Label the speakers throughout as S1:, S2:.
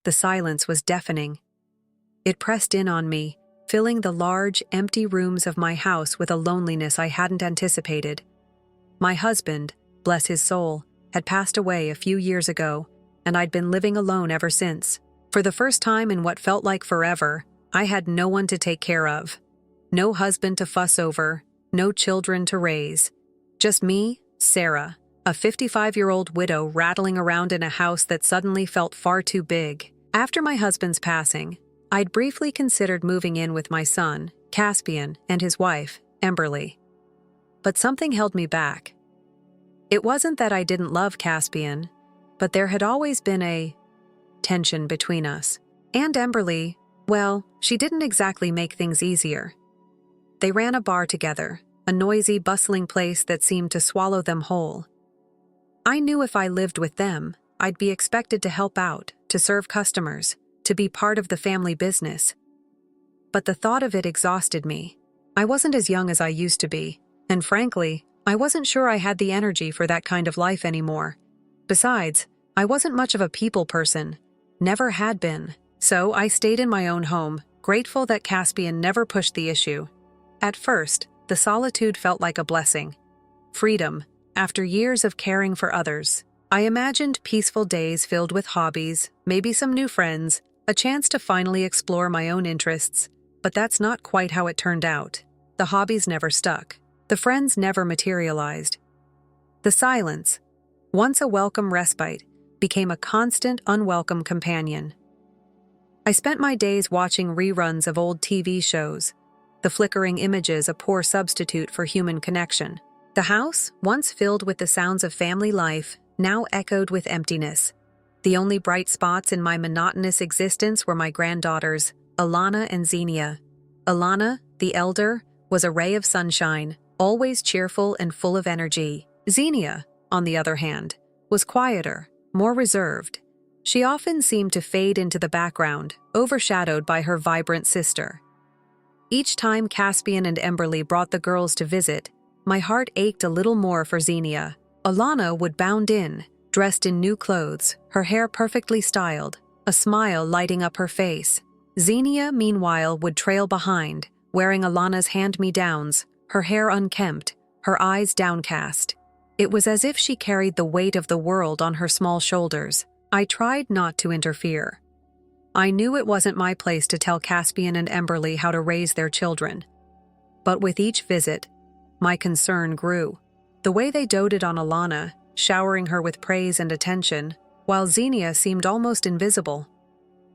S1: the silence was deafening. It pressed in on me, filling the large, empty rooms of my house with a loneliness I hadn't anticipated. My husband, bless his soul, had passed away a few years ago, and I'd been living alone ever since. For the first time in what felt like forever, I had no one to take care of. No husband to fuss over, no children to raise. Just me, Sarah, a 55-year-old widow rattling around in a house that suddenly felt far too big. After my husband's passing, I'd briefly considered moving in with my son, Caspian, and his wife, Emberly. But something held me back. It wasn't that I didn't love Caspian, but there had always been a tension between us. And Emberly, well, she didn't exactly make things easier. They ran a bar together, a noisy, bustling place that seemed to swallow them whole. I knew if I lived with them, I'd be expected to help out, to serve customers, to be part of the family business. But the thought of it exhausted me. I wasn't as young as I used to be, and frankly, I wasn't sure I had the energy for that kind of life anymore. Besides, I wasn't much of a people person, never had been, so I stayed in my own home, grateful that Caspian never pushed the issue. At first, the solitude felt like a blessing. Freedom, after years of caring for others. I imagined peaceful days filled with hobbies, maybe some new friends, a chance to finally explore my own interests, but that's not quite how it turned out. The hobbies never stuck. The friends never materialized. The silence, once a welcome respite, became a constant, unwelcome companion. I spent my days watching reruns of old TV shows, the flickering images a poor substitute for human connection. The house, once filled with the sounds of family life, now echoed with emptiness. The only bright spots in my monotonous existence were my granddaughters, Alana and Xenia. Alana, the elder, was a ray of sunshine, always cheerful and full of energy. Xenia, on the other hand, was quieter, more reserved. She often seemed to fade into the background, overshadowed by her vibrant sister. Each time Caspian and Emberly brought the girls to visit, my heart ached a little more for Xenia. Alana would bound in, dressed in new clothes, her hair perfectly styled, a smile lighting up her face. Xenia, meanwhile, would trail behind, wearing Alana's hand-me-downs, her hair unkempt, her eyes downcast. It was as if she carried the weight of the world on her small shoulders. I tried not to interfere. I knew it wasn't my place to tell Caspian and Emberly how to raise their children. But with each visit, my concern grew. The way they doted on Alana, showering her with praise and attention, while Xenia seemed almost invisible.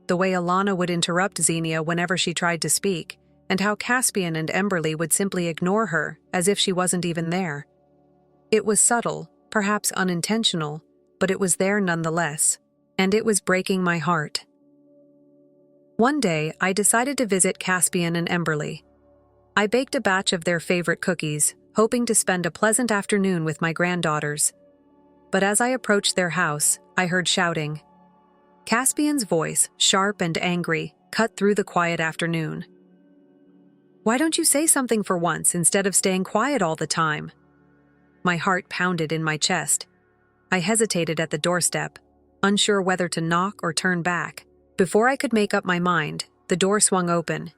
S1: The way Alana would interrupt Xenia whenever she tried to speak, and how Caspian and Emberly would simply ignore her as if she wasn't even there. It was subtle, perhaps unintentional, but it was there nonetheless, and it was breaking my heart. One day, I decided to visit Caspian and Emberly. I baked a batch of their favorite cookies, hoping to spend a pleasant afternoon with my granddaughters. But as I approached their house, I heard shouting. Caspian's voice, sharp and angry, cut through the quiet afternoon. "Why don't you say something for once instead of staying quiet all the time?" My heart pounded in my chest. I hesitated at the doorstep, unsure whether to knock or turn back. Before I could make up my mind, the door swung open.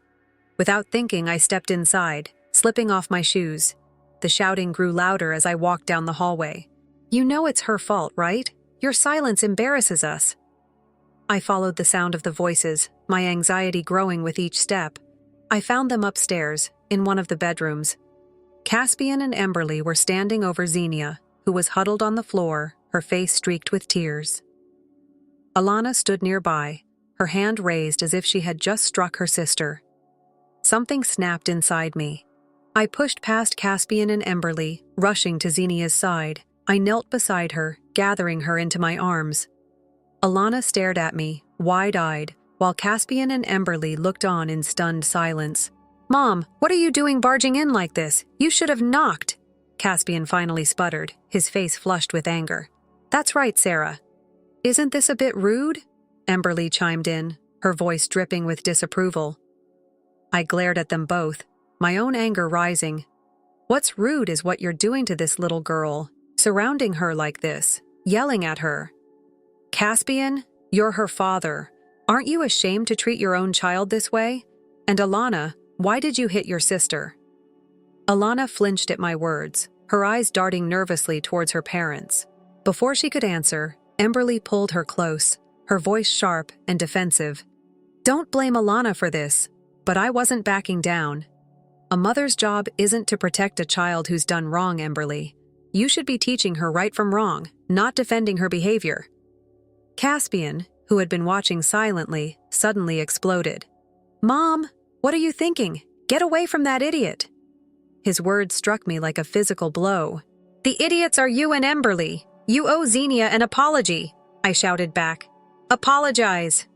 S1: Without thinking, I stepped inside, slipping off my shoes. The shouting grew louder as I walked down the hallway. "You know it's her fault, right? Your silence embarrasses us." I followed the sound of the voices, my anxiety growing with each step. I found them upstairs, in one of the bedrooms. Caspian and Emberly were standing over Xenia, who was huddled on the floor, her face streaked with tears. Alana stood nearby, her hand raised as if she had just struck her sister. Something snapped inside me. I pushed past Caspian and Emberly, rushing to Xenia's side. I knelt beside her, gathering her into my arms. Alana stared at me, wide-eyed, while Caspian and Emberly looked on in stunned silence. "Mom, what are you doing barging in like this? You should have knocked," Caspian finally sputtered, his face flushed with anger. "That's right, Sarah." "Isn't this a bit rude?" Emberly chimed in, her voice dripping with disapproval. I glared at them both, my own anger rising. What's rude is what you're doing to this little girl, surrounding her like this, yelling at her. "Caspian, you're her father. Aren't you ashamed to treat your own child this way? And Alana, why did you hit your sister?" Alana flinched at my words, her eyes darting nervously towards her parents. Before she could answer, Emberly pulled her close, her voice sharp and defensive. "Don't blame Alana for this, but I wasn't backing down. A mother's job isn't to protect a child who's done wrong, Emberly. You should be teaching her right from wrong, not defending her behavior." Caspian, who had been watching silently, suddenly exploded. "Mom, what are you thinking? Get away from that idiot!" His words struck me like a physical blow. "The idiots are you and Emberly. You owe Xenia an apology," I shouted back. "Apologize."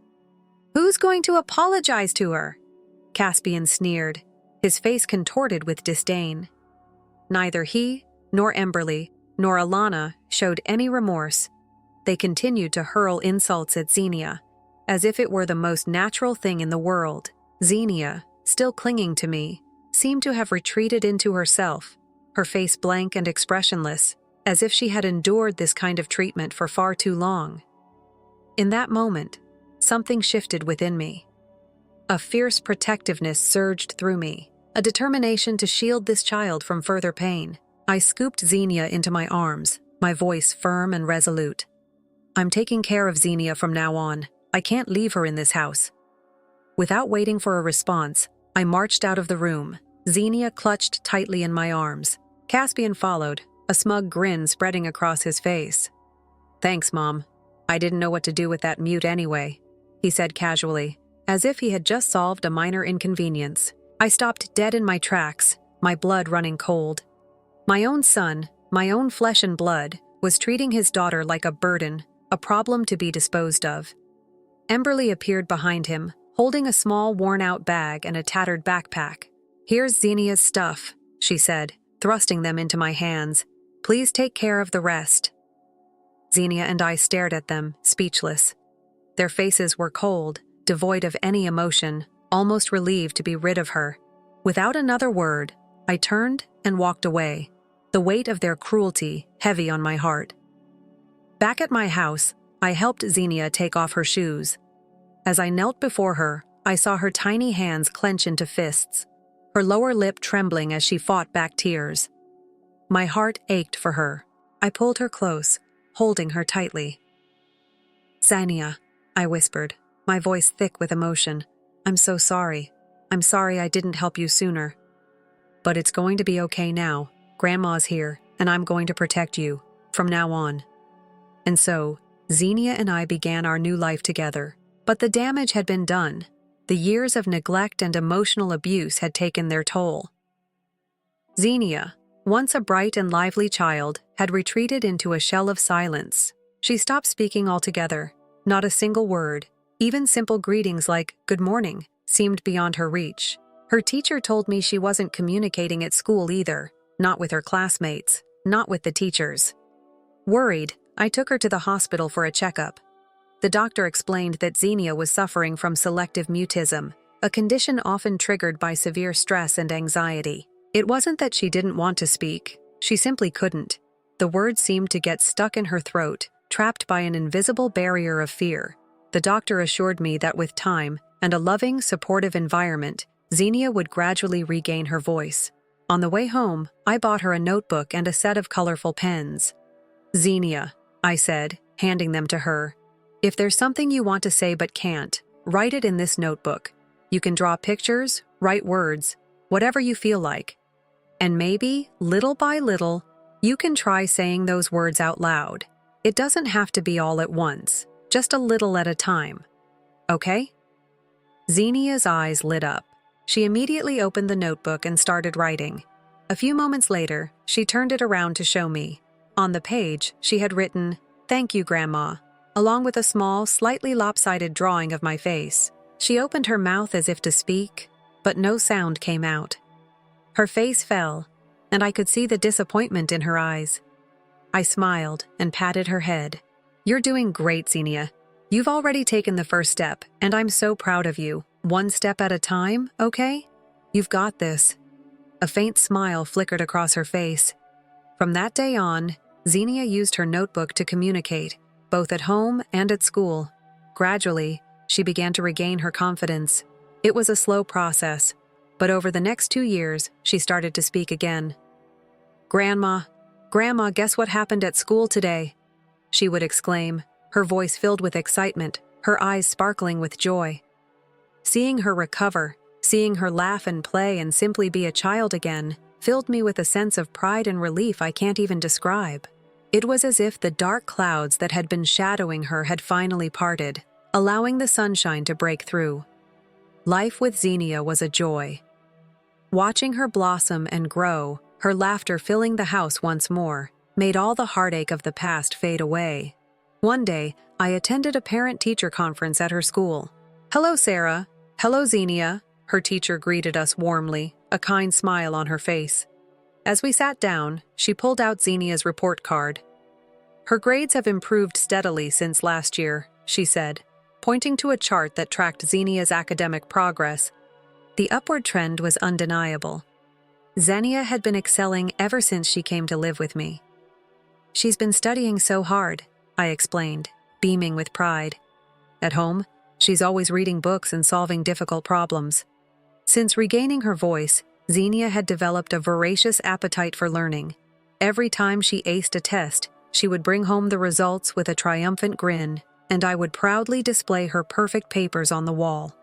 S1: "Who's going to apologize to her?" Caspian sneered, his face contorted with disdain. Neither he, nor Emberly, nor Alana showed any remorse. They continued to hurl insults at Xenia, as if it were the most natural thing in the world. Xenia, still clinging to me, seemed to have retreated into herself, her face blank and expressionless, as if she had endured this kind of treatment for far too long. In that moment, something shifted within me. A fierce protectiveness surged through me, a determination to shield this child from further pain. I scooped Xenia into my arms, my voice firm and resolute. "I'm taking care of Xenia from now on. I can't leave her in this house." Without waiting for a response, I marched out of the room, Xenia clutched tightly in my arms. Caspian followed, a smug grin spreading across his face. "Thanks, Mom. I didn't know what to do with that mute anyway," he said casually, as if he had just solved a minor inconvenience. I stopped dead in my tracks, my blood running cold. My own son, my own flesh and blood, was treating his daughter like a burden, a problem to be disposed of. Emberly appeared behind him, holding a small worn-out bag and a tattered backpack. "Here's Xenia's stuff," she said, thrusting them into my hands. "Please take care of the rest." Xenia and I stared at them, speechless. Their faces were cold, devoid of any emotion, almost relieved to be rid of her. Without another word, I turned and walked away, the weight of their cruelty heavy on my heart. Back at my house, I helped Xenia take off her shoes. As I knelt before her, I saw her tiny hands clench into fists, her lower lip trembling as she fought back tears. My heart ached for her. I pulled her close, holding her tightly. "Xenia," I whispered, my voice thick with emotion. "I'm so sorry. I'm sorry I didn't help you sooner. But it's going to be okay now. Grandma's here, and I'm going to protect you, from now on." And so, Xenia and I began our new life together. But the damage had been done. The years of neglect and emotional abuse had taken their toll. Xenia, once a bright and lively child, had retreated into a shell of silence. She stopped speaking altogether, not a single word. Even simple greetings like, "Good morning," seemed beyond her reach. Her teacher told me she wasn't communicating at school either, not with her classmates, not with the teachers. Worried, I took her to the hospital for a checkup. The doctor explained that Xenia was suffering from selective mutism, a condition often triggered by severe stress and anxiety. It wasn't that she didn't want to speak, she simply couldn't. The words seemed to get stuck in her throat, trapped by an invisible barrier of fear. The doctor assured me that with time and a loving, supportive environment, Xenia would gradually regain her voice. On the way home, I bought her a notebook and a set of colorful pens. "Xenia," I said, handing them to her, "if there's something you want to say but can't, write it in this notebook. You can draw pictures, write words, whatever you feel like. And maybe, little by little, you can try saying those words out loud. It doesn't have to be all at once, just a little at a time. Okay?" Xenia's eyes lit up. She immediately opened the notebook and started writing. A few moments later, she turned it around to show me. On the page, she had written, "Thank you, Grandma," along with a small, slightly lopsided drawing of my face. She opened her mouth as if to speak, but no sound came out. Her face fell, and I could see the disappointment in her eyes. I smiled and patted her head. "You're doing great, Xenia. You've already taken the first step, and I'm so proud of you. One step at a time, okay? You've got this." A faint smile flickered across her face. From that day on, Xenia used her notebook to communicate, both at home and at school. Gradually, she began to regain her confidence. It was a slow process, but over the next 2 years, she started to speak again. "Grandma, Grandma, guess what happened at school today?" she would exclaim, her voice filled with excitement, her eyes sparkling with joy. Seeing her recover, seeing her laugh and play and simply be a child again, filled me with a sense of pride and relief I can't even describe. It was as if the dark clouds that had been shadowing her had finally parted, allowing the sunshine to break through. Life with Xenia was a joy. Watching her blossom and grow, her laughter filling the house once more, made all the heartache of the past fade away. One day, I attended a parent-teacher conference at her school. "Hello, Sarah. Hello, Xenia," her teacher greeted us warmly, a kind smile on her face. As we sat down, she pulled out Xenia's report card. "Her grades have improved steadily since last year," she said, pointing to a chart that tracked Xenia's academic progress. The upward trend was undeniable. Xenia had been excelling ever since she came to live with me. "She's been studying so hard," I explained, beaming with pride. At home, she's always reading books and solving difficult problems. Since regaining her voice, Xenia had developed a voracious appetite for learning. Every time she aced a test, she would bring home the results with a triumphant grin, and I would proudly display her perfect papers on the wall.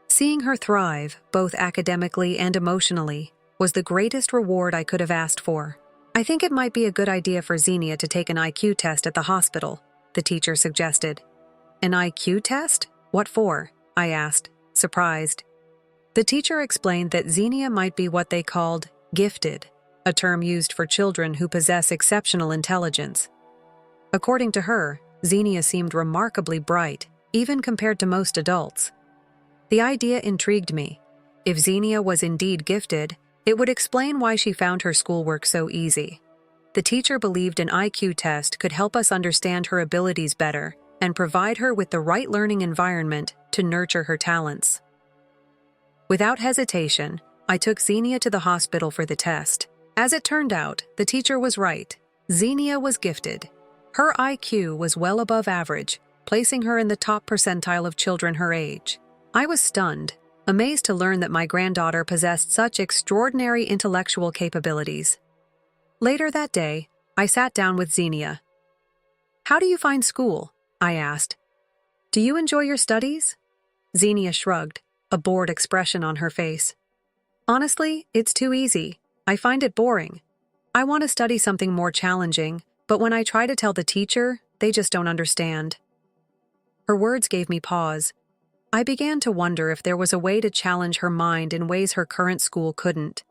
S1: Seeing her thrive, both academically and emotionally, was the greatest reward I could have asked for. "I think it might be a good idea for Xenia to take an IQ test at the hospital," the teacher suggested. "An IQ test? What for?" I asked, surprised. The teacher explained that Xenia might be what they called gifted, a term used for children who possess exceptional intelligence. According to her, Xenia seemed remarkably bright, even compared to most adults. The idea intrigued me. If Xenia was indeed gifted, it would explain why she found her schoolwork so easy. The teacher believed an IQ test could help us understand her abilities better and provide her with the right learning environment to nurture her talents. Without hesitation, I took Xenia to the hospital for the test. As it turned out, the teacher was right. Xenia was gifted. Her IQ was well above average, placing her in the top percentile of children her age. I was stunned, amazed to learn that my granddaughter possessed such extraordinary intellectual capabilities. Later that day, I sat down with Xenia. "How do you find school?" I asked. "Do you enjoy your studies?" Xenia shrugged, a bored expression on her face. "Honestly, it's too easy. I find it boring. I want to study something more challenging, but when I try to tell the teacher, they just don't understand." Her words gave me pause. I began to wonder if there was a way to challenge her mind in ways her current school couldn't.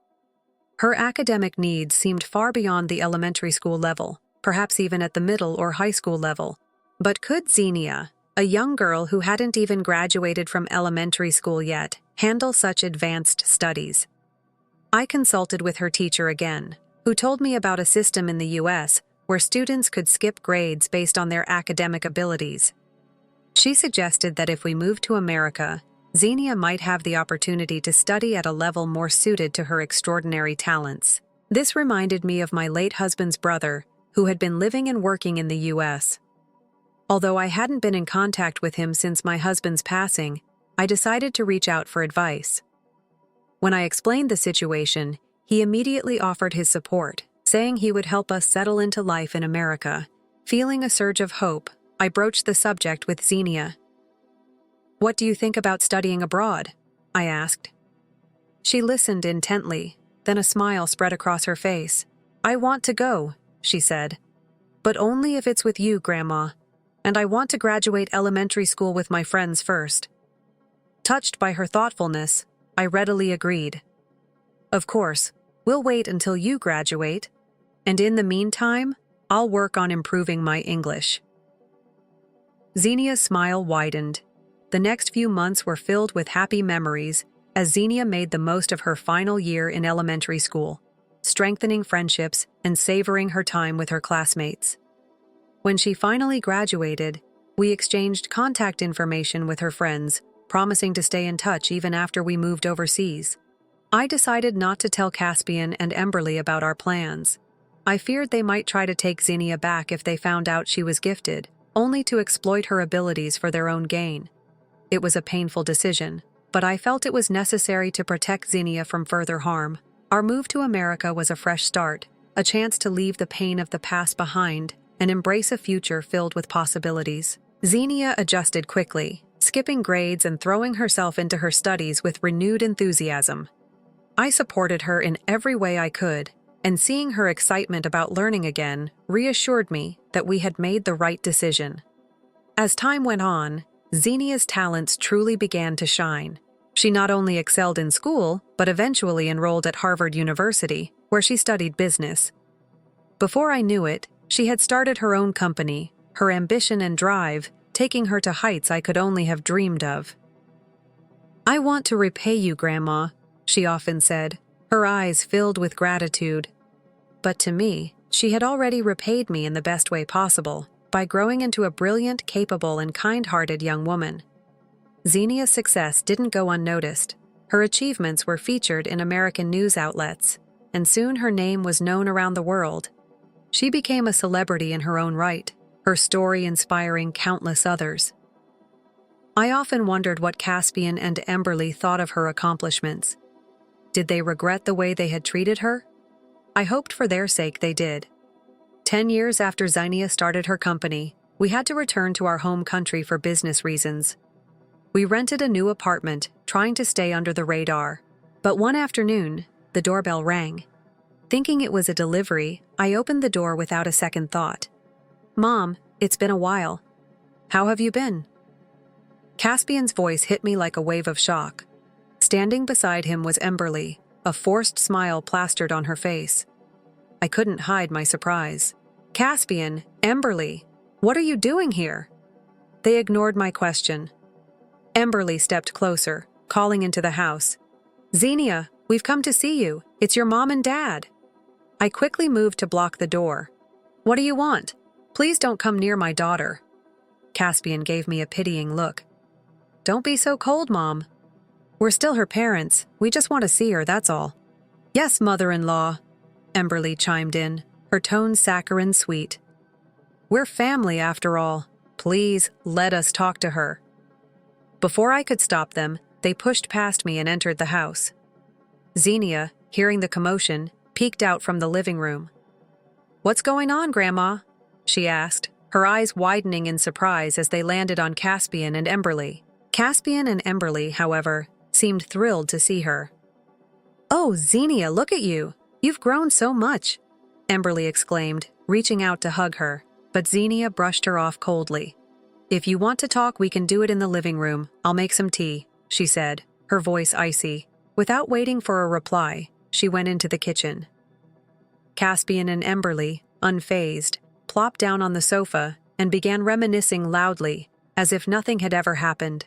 S1: Her academic needs seemed far beyond the elementary school level, perhaps even at the middle or high school level. But could Xenia, a young girl who hadn't even graduated from elementary school yet, handle such advanced studies? I consulted with her teacher again, who told me about a system in the US where students could skip grades based on their academic abilities. She suggested that if we moved to America, Xenia might have the opportunity to study at a level more suited to her extraordinary talents. This reminded me of my late husband's brother, who had been living and working in the US. Although I hadn't been in contact with him since my husband's passing, I decided to reach out for advice. When I explained the situation, he immediately offered his support, saying he would help us settle into life in America. Feeling a surge of hope, I broached the subject with Xenia. "What do you think about studying abroad?" I asked. She listened intently, then a smile spread across her face. "I want to go," she said. "But only if it's with you, Grandma. And I want to graduate elementary school with my friends first." Touched by her thoughtfulness, I readily agreed. "Of course, we'll wait until you graduate. And in the meantime, I'll work on improving my English." Xenia's smile widened. The next few months were filled with happy memories as Xenia made the most of her final year in elementary school, strengthening friendships and savoring her time with her classmates. When she finally graduated, we exchanged contact information with her friends, promising to stay in touch even after we moved overseas. I decided not to tell Caspian and Emberly about our plans. I feared they might try to take Xenia back if they found out she was gifted, only to exploit her abilities for their own gain. It was a painful decision, but I felt it was necessary to protect Xenia from further harm. Our move to America was a fresh start, a chance to leave the pain of the past behind and embrace a future filled with possibilities. Xenia adjusted quickly, skipping grades and throwing herself into her studies with renewed enthusiasm. I supported her in every way I could, and seeing her excitement about learning again reassured me that we had made the right decision. As time went on, Xenia's talents truly began to shine. She not only excelled in school, but eventually enrolled at Harvard University, where she studied business. Before I knew it, she had started her own company, her ambition and drive taking her to heights I could only have dreamed of. "I want to repay you, Grandma," she often said, her eyes filled with gratitude. But to me, she had already repaid me in the best way possible, by growing into a brilliant, capable, and kind-hearted young woman. Xenia's success didn't go unnoticed. Her achievements were featured in American news outlets, and soon her name was known around the world. She became a celebrity in her own right, her story inspiring countless others. I often wondered what Caspian and Emberly thought of her accomplishments. Did they regret the way they had treated her? I hoped for their sake they did. 10 years after Xenia started her company, we had to return to our home country for business reasons. We rented a new apartment, trying to stay under the radar. But one afternoon, the doorbell rang. Thinking it was a delivery, I opened the door without a second thought. "Mom, it's been a while. How have you been?" Caspian's voice hit me like a wave of shock. Standing beside him was Emberly, a forced smile plastered on her face. I couldn't hide my surprise. "Caspian, Emberly, what are you doing here?" They ignored my question. Emberly stepped closer, calling into the house. "Xenia, we've come to see you. It's your mom and dad." I quickly moved to block the door. "What do you want? Please don't come near my daughter." Caspian gave me a pitying look. "Don't be so cold, Mom. We're still her parents. We just want to see her, that's all." "Yes, mother-in-law," Emberly chimed in, her tone saccharine sweet. "We're family after all. Please, let us talk to her." Before I could stop them, they pushed past me and entered the house. Xenia, hearing the commotion, peeked out from the living room. "What's going on, Grandma?" she asked, her eyes widening in surprise as they landed on Caspian and Emberly. Caspian and Emberly, however, seemed thrilled to see her. "Oh, Xenia, look at you! You've grown so much!" Emberly exclaimed, reaching out to hug her, but Xenia brushed her off coldly. "If you want to talk, we can do it in the living room. I'll make some tea," she said, her voice icy. Without waiting for a reply, she went into the kitchen. Caspian and Emberly, unfazed, plopped down on the sofa and began reminiscing loudly, as if nothing had ever happened.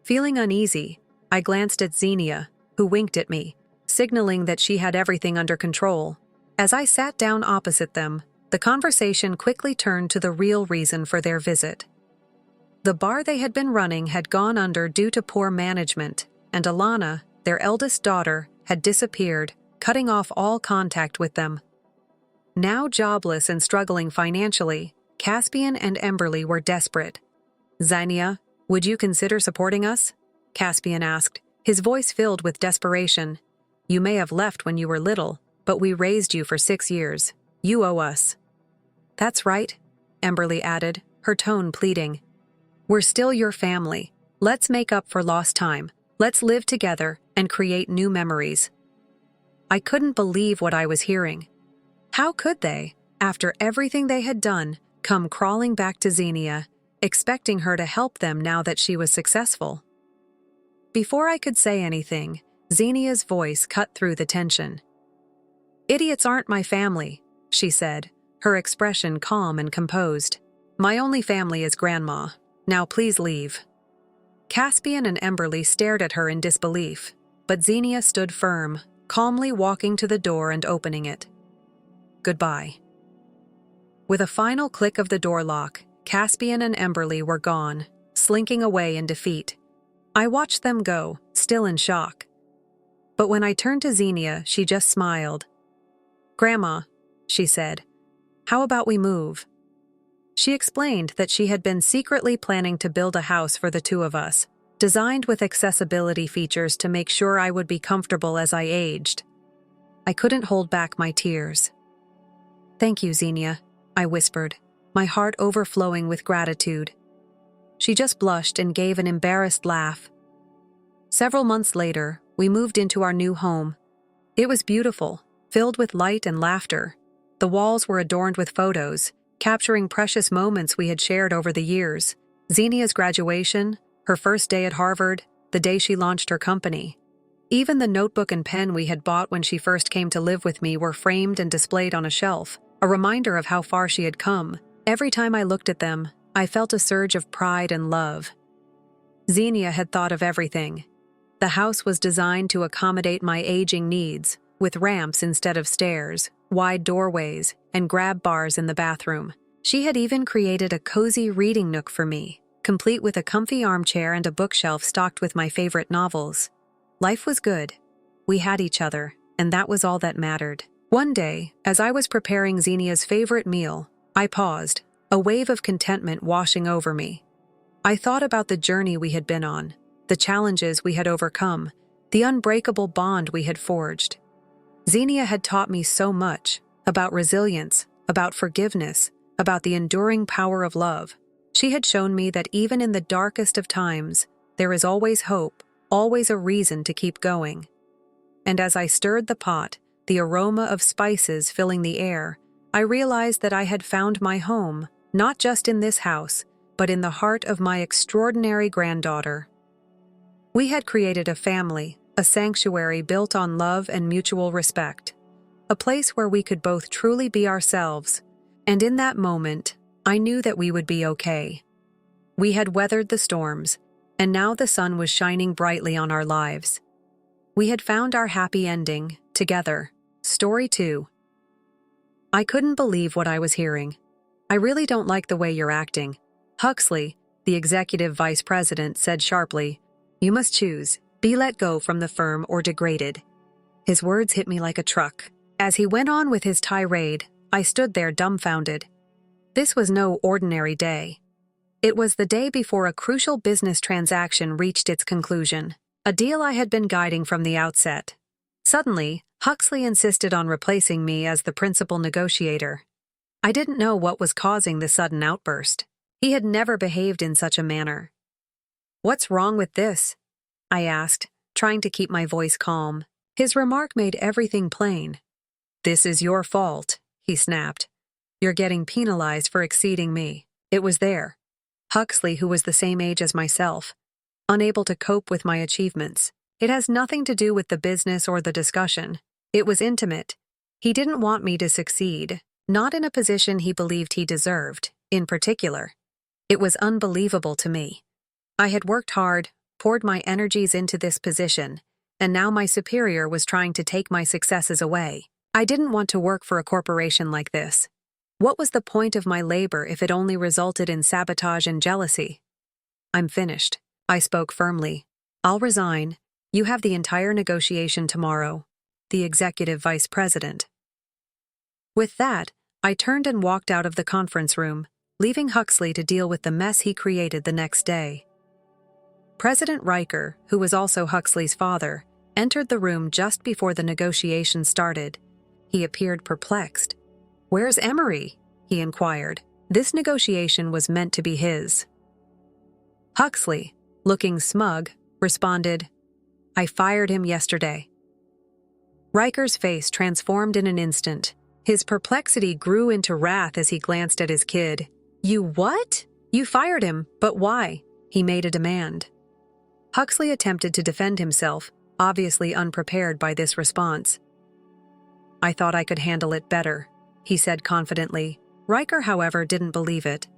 S1: Feeling uneasy, I glanced at Xenia, who winked at me, signaling that she had everything under control. As I sat down opposite them, the conversation quickly turned to the real reason for their visit. The bar they had been running had gone under due to poor management, and Alana, their eldest daughter, had disappeared, cutting off all contact with them. Now jobless and struggling financially, Caspian and Emberly were desperate. "Xenia, would you consider supporting us?" Caspian asked, his voice filled with desperation. "You may have left when you were little, but we raised you for 6 years. You owe us." "That's right," Emberly added, her tone pleading. "We're still your family. Let's make up for lost time. Let's live together and create new memories." I couldn't believe what I was hearing. How could they, after everything they had done, come crawling back to Xenia, expecting her to help them now that she was successful? Before I could say anything, Xenia's voice cut through the tension. "Idiots aren't my family," she said, her expression calm and composed. "My only family is Grandma. Now please leave." Caspian and Emberly stared at her in disbelief, but Xenia stood firm, calmly walking to the door and opening it. "Goodbye." With a final click of the door lock, Caspian and Emberly were gone, slinking away in defeat. I watched them go, still in shock. But when I turned to Xenia, she just smiled. "Grandma," she said, "how about we move?" She explained that she had been secretly planning to build a house for the two of us, designed with accessibility features to make sure I would be comfortable as I aged. I couldn't hold back my tears. "Thank you, Xenia," I whispered, my heart overflowing with gratitude. She just blushed and gave an embarrassed laugh. Several months later, we moved into our new home. It was beautiful, filled with light and laughter. The walls were adorned with photos, capturing precious moments we had shared over the years. Xenia's graduation, her first day at Harvard, the day she launched her company. Even the notebook and pen we had bought when she first came to live with me were framed and displayed on a shelf, a reminder of how far she had come. Every time I looked at them, I felt a surge of pride and love. Xenia had thought of everything. The house was designed to accommodate my aging needs, with ramps instead of stairs, wide doorways, and grab bars in the bathroom. She had even created a cozy reading nook for me, complete with a comfy armchair and a bookshelf stocked with my favorite novels. Life was good. We had each other, and that was all that mattered. One day, as I was preparing Xenia's favorite meal, I paused, a wave of contentment washing over me. I thought about the journey we had been on, the challenges we had overcome, the unbreakable bond we had forged. Xenia had taught me so much about resilience, about forgiveness, about the enduring power of love. She had shown me that even in the darkest of times, there is always hope, always a reason to keep going. And as I stirred the pot, the aroma of spices filling the air, I realized that I had found my home, not just in this house, but in the heart of my extraordinary granddaughter. We had created a family, a sanctuary built on love and mutual respect, a place where we could both truly be ourselves, and in that moment, I knew that we would be okay. We had weathered the storms, and now the sun was shining brightly on our lives. We had found our happy ending, together. Story 2. I couldn't believe what I was hearing. "I really don't like the way you're acting," Huxley, the executive vice president, said sharply. "You must choose, be let go from the firm or degraded." His words hit me like a truck. As he went on with his tirade, I stood there dumbfounded. This was no ordinary day. It was the day before a crucial business transaction reached its conclusion, a deal I had been guiding from the outset. Suddenly, Huxley insisted on replacing me as the principal negotiator. I didn't know what was causing the sudden outburst. He had never behaved in such a manner. "What's wrong with this?" I asked, trying to keep my voice calm. His remark made everything plain. "This is your fault," he snapped. "You're getting penalized for exceeding me." It was there. Huxley, who was the same age as myself, unable to cope with my achievements. It has nothing to do with the business or the discussion. It was intimate. He didn't want me to succeed, not in a position he believed he deserved, in particular. It was unbelievable to me. I had worked hard, poured my energies into this position, and now my superior was trying to take my successes away. I didn't want to work for a corporation like this. What was the point of my labor if it only resulted in sabotage and jealousy? "I'm finished," I spoke firmly. "I'll resign. You have the entire negotiation tomorrow." The executive vice president. With that, I turned and walked out of the conference room, leaving Huxley to deal with the mess he created the next day. President Riker, who was also Huxley's father, entered the room just before the negotiation started. He appeared perplexed. "Where's Emery?" he inquired. This negotiation was meant to be his. Huxley, looking smug, responded, "I fired him yesterday." Riker's face transformed in an instant. His perplexity grew into wrath as he glanced at his kid. "You what? You fired him, but why?" he made a demand. Huxley attempted to defend himself, obviously unprepared by this response. "I thought I could handle it better," he said confidently. Riker, however, didn't believe it.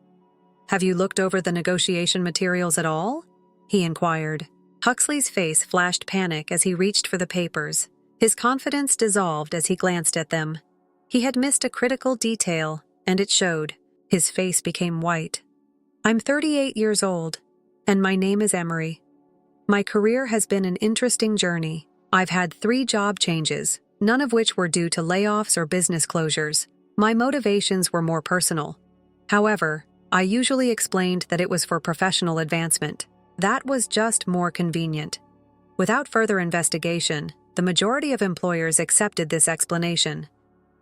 S1: "Have you looked over the negotiation materials at all?" he inquired. Huxley's face flashed panic as he reached for the papers. His confidence dissolved as he glanced at them. He had missed a critical detail, and it showed. His face became white. "I'm 38 years old, and my name is Emery. My career has been an interesting journey. I've had 3 job changes, none of which were due to layoffs or business closures. My motivations were more personal. However, I usually explained that it was for professional advancement. That was just more convenient. Without further investigation, the majority of employers accepted this explanation.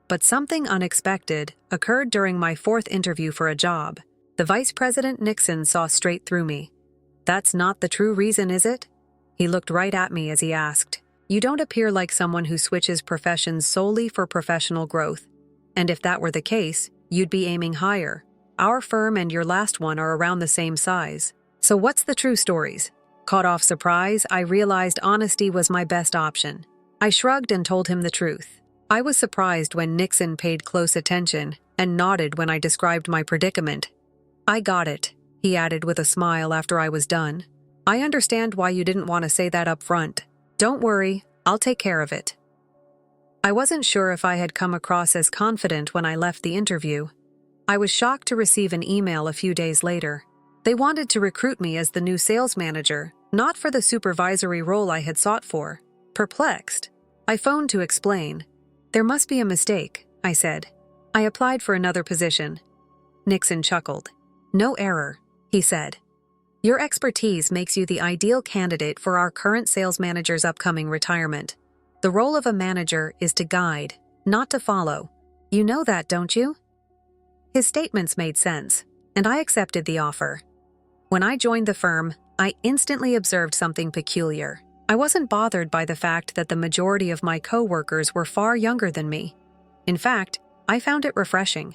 S1: But something unexpected occurred during my fourth interview for a job. The Vice President Nixon saw straight through me. "That's not the true reason, is it?" He looked right at me as he asked, "You don't appear like someone who switches professions solely for professional growth. And if that were the case, you'd be aiming higher. Our firm and your last one are around the same size. So what's the true stories?" Caught off surprise, I realized honesty was my best option. I shrugged and told him the truth. I was surprised when Nixon paid close attention and nodded when I described my predicament. "I got it," he added with a smile after I was done. "I understand why you didn't want to say that up front. Don't worry, I'll take care of it." I wasn't sure if I had come across as confident when I left the interview. I was shocked to receive an email a few days later. They wanted to recruit me as the new sales manager, not for the supervisory role I had sought for. Perplexed, I phoned to explain. "There must be a mistake," I said. "I applied for another position." Nixon chuckled. "No error," he said. "Your expertise makes you the ideal candidate for our current sales manager's upcoming retirement. The role of a manager is to guide, not to follow. You know that, don't you?" His statements made sense, and I accepted the offer. When I joined the firm, I instantly observed something peculiar. I wasn't bothered by the fact that the majority of my co-workers were far younger than me. In fact, I found it refreshing.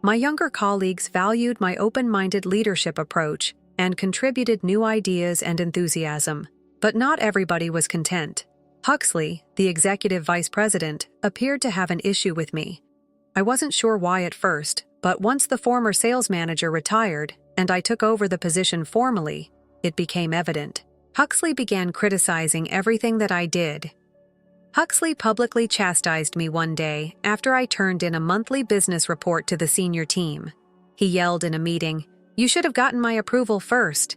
S1: My younger colleagues valued my open-minded leadership approach and contributed new ideas and enthusiasm. But not everybody was content. Huxley, the executive vice president, appeared to have an issue with me. I wasn't sure why at first, but once the former sales manager retired and I took over the position formally, it became evident. Huxley began criticizing everything that I did. Huxley publicly chastised me one day after I turned in a monthly business report to the senior team. He yelled in a meeting, "You should have gotten my approval first."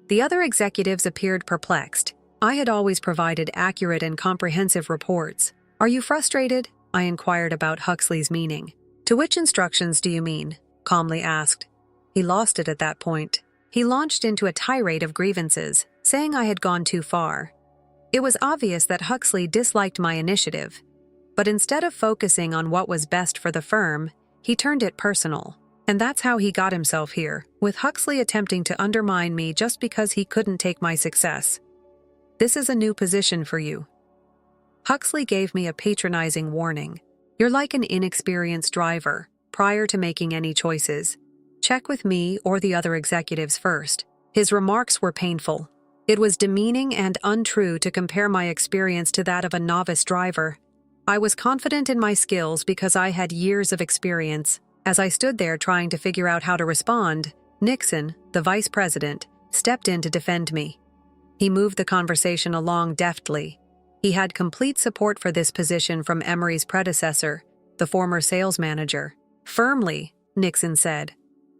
S1: The other executives appeared perplexed. I had always provided accurate and comprehensive reports. "Are you frustrated?" I inquired about Huxley's meaning. "To which instructions do you mean?" calmly asked. He lost it at that point. He launched into a tirade of grievances, saying I had gone too far. It was obvious that Huxley disliked my initiative, but instead of focusing on what was best for the firm, he turned it personal. And that's how he got himself here, with Huxley attempting to undermine me just because he couldn't take my success. "This is a new position for you." Huxley gave me a patronizing warning. "You're like an inexperienced driver, prior to making any choices. Check with me or the other executives first." His remarks were painful. It was demeaning and untrue to compare my experience to that of a novice driver. I was confident in my skills because I had years of experience. As I stood there trying to figure out how to respond, Nixon, the vice president, stepped in to defend me. He moved the conversation along deftly. He had complete support for this position from Emery's predecessor, the former sales manager. "Firmly," Nixon said.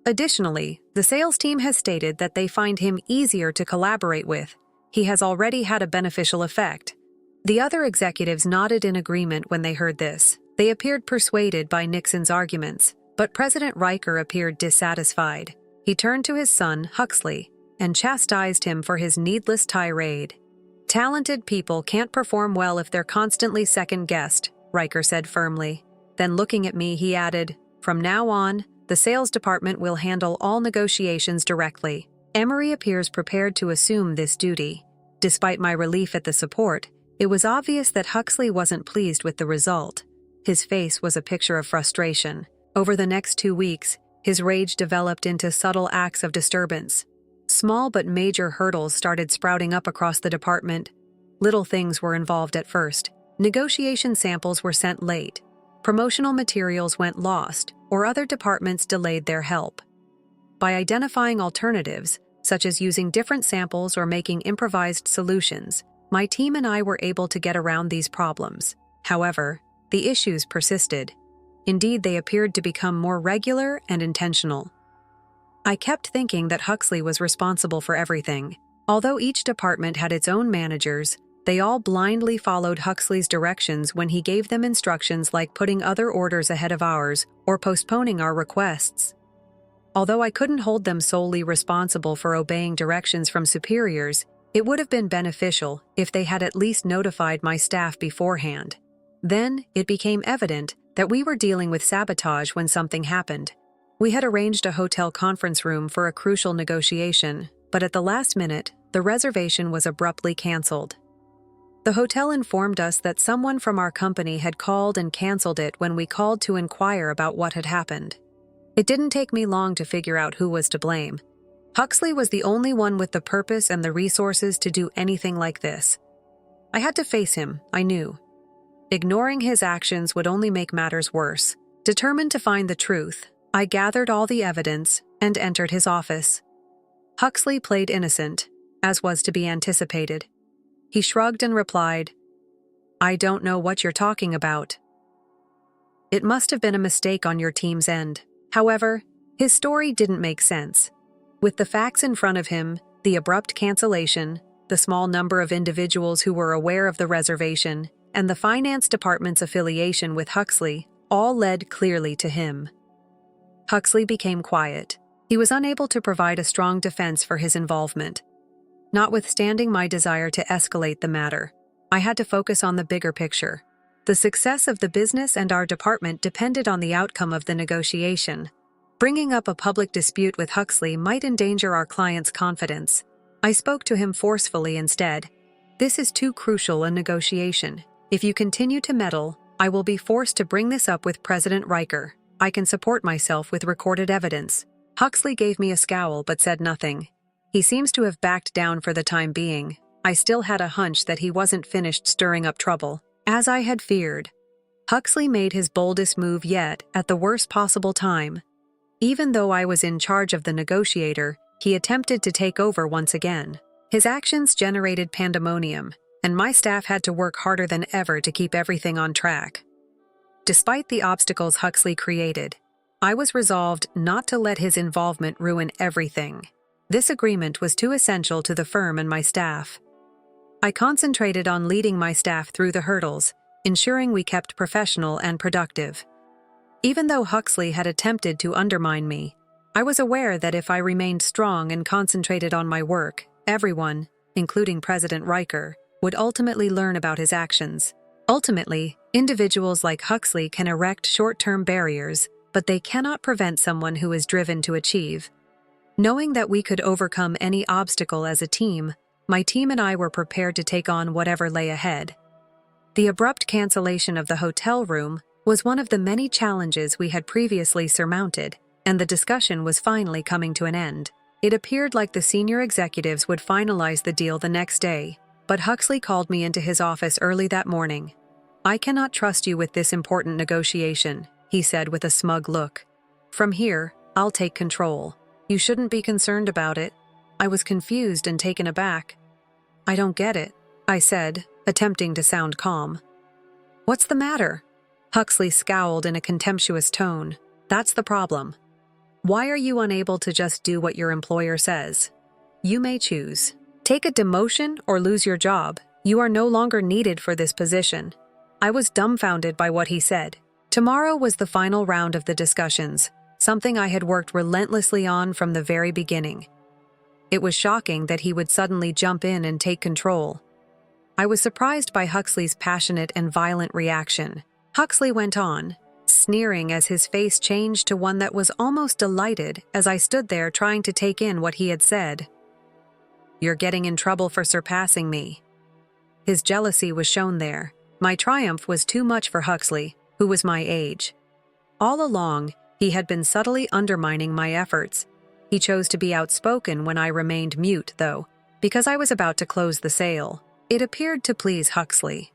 S1: "Additionally, the sales team has stated that they find him easier to collaborate with. He has already had a beneficial effect." The other executives nodded in agreement when they heard this. They appeared persuaded by Nixon's arguments, but President Riker appeared dissatisfied. He turned to his son, Huxley, and chastised him for his needless tirade. "Talented people can't perform well if they're constantly second-guessed," Riker said firmly. Then looking at me, he added, "From now on, the sales department will handle all negotiations directly." Emery appears prepared to assume this duty. Despite my relief at the support, it was obvious that Huxley wasn't pleased with the result. His face was a picture of frustration. Over the next 2 weeks, his rage developed into subtle acts of disturbance. Small but major hurdles started sprouting up across the department. Little things were involved at first. Negotiation samples were sent late. Promotional materials went lost, or other departments delayed their help. By identifying alternatives, such as using different samples or making improvised solutions, my team and I were able to get around these problems. However, the issues persisted. Indeed, they appeared to become more regular and intentional. I kept thinking that Huxley was responsible for everything. Although each department had its own managers, they all blindly followed Huxley's directions when he gave them instructions like putting other orders ahead of ours or postponing our requests. Although I couldn't hold them solely responsible for obeying directions from superiors, it would have been beneficial if they had at least notified my staff beforehand. Then, it became evident that we were dealing with sabotage when something happened. We had arranged a hotel conference room for a crucial negotiation, but at the last minute, the reservation was abruptly canceled. The hotel informed us that someone from our company had called and canceled it when we called to inquire about what had happened. It didn't take me long to figure out who was to blame. Huxley was the only one with the purpose and the resources to do anything like this. I had to face him, I knew. Ignoring his actions would only make matters worse. Determined to find the truth, I gathered all the evidence and entered his office. Huxley played innocent, as was to be anticipated. He shrugged and replied, "I don't know what you're talking about. It must have been a mistake on your team's end." However, his story didn't make sense. With the facts in front of him, the abrupt cancellation, the small number of individuals who were aware of the reservation, and the finance department's affiliation with Huxley all led clearly to him. Huxley became quiet. He was unable to provide a strong defense for his involvement. Notwithstanding my desire to escalate the matter, I had to focus on the bigger picture. The success of the business and our department depended on the outcome of the negotiation. Bringing up a public dispute with Huxley might endanger our client's confidence. I spoke to him forcefully instead. "This is too crucial a negotiation. If you continue to meddle, I will be forced to bring this up with President Riker. I can support myself with recorded evidence." Huxley gave me a scowl but said nothing. He seems to have backed down for the time being. I still had a hunch that he wasn't finished stirring up trouble. As I had feared, Huxley made his boldest move yet at the worst possible time. Even though I was in charge of the negotiator, he attempted to take over once again. His actions generated pandemonium, and my staff had to work harder than ever to keep everything on track. Despite the obstacles Huxley created, I was resolved not to let his involvement ruin everything. This agreement was too essential to the firm and my staff. I concentrated on leading my staff through the hurdles, ensuring we kept professional and productive. Even though Huxley had attempted to undermine me, I was aware that if I remained strong and concentrated on my work, everyone, including President Riker, would ultimately learn about his actions. Ultimately, individuals like Huxley can erect short-term barriers, but they cannot prevent someone who is driven to achieve. Knowing that we could overcome any obstacle as a team, my team and I were prepared to take on whatever lay ahead. The abrupt cancellation of the hotel room was one of the many challenges we had previously surmounted, and the discussion was finally coming to an end. It appeared like the senior executives would finalize the deal the next day, but Huxley called me into his office early that morning. "I cannot trust you with this important negotiation," he said with a smug look. "From here, I'll take control. You shouldn't be concerned about it." I was confused and taken aback. "I don't get it," I said, attempting to sound calm. "What's the matter?" Huxley scowled in a contemptuous tone. "That's the problem. Why are you unable to just do what your employer says? You may choose. Take a demotion or lose your job. You are no longer needed for this position." I was dumbfounded by what he said. Tomorrow was the final round of the discussions, something I had worked relentlessly on from the very beginning. It was shocking that he would suddenly jump in and take control. I was surprised by Huxley's passionate and violent reaction. Huxley went on, sneering as his face changed to one that was almost delighted as I stood there trying to take in what he had said. "You're getting in trouble for surpassing me." His jealousy was shown there. My triumph was too much for Huxley, who was my age. All along, he had been subtly undermining my efforts. He chose to be outspoken when I remained mute, though, because I was about to close the sale. It appeared to please Huxley.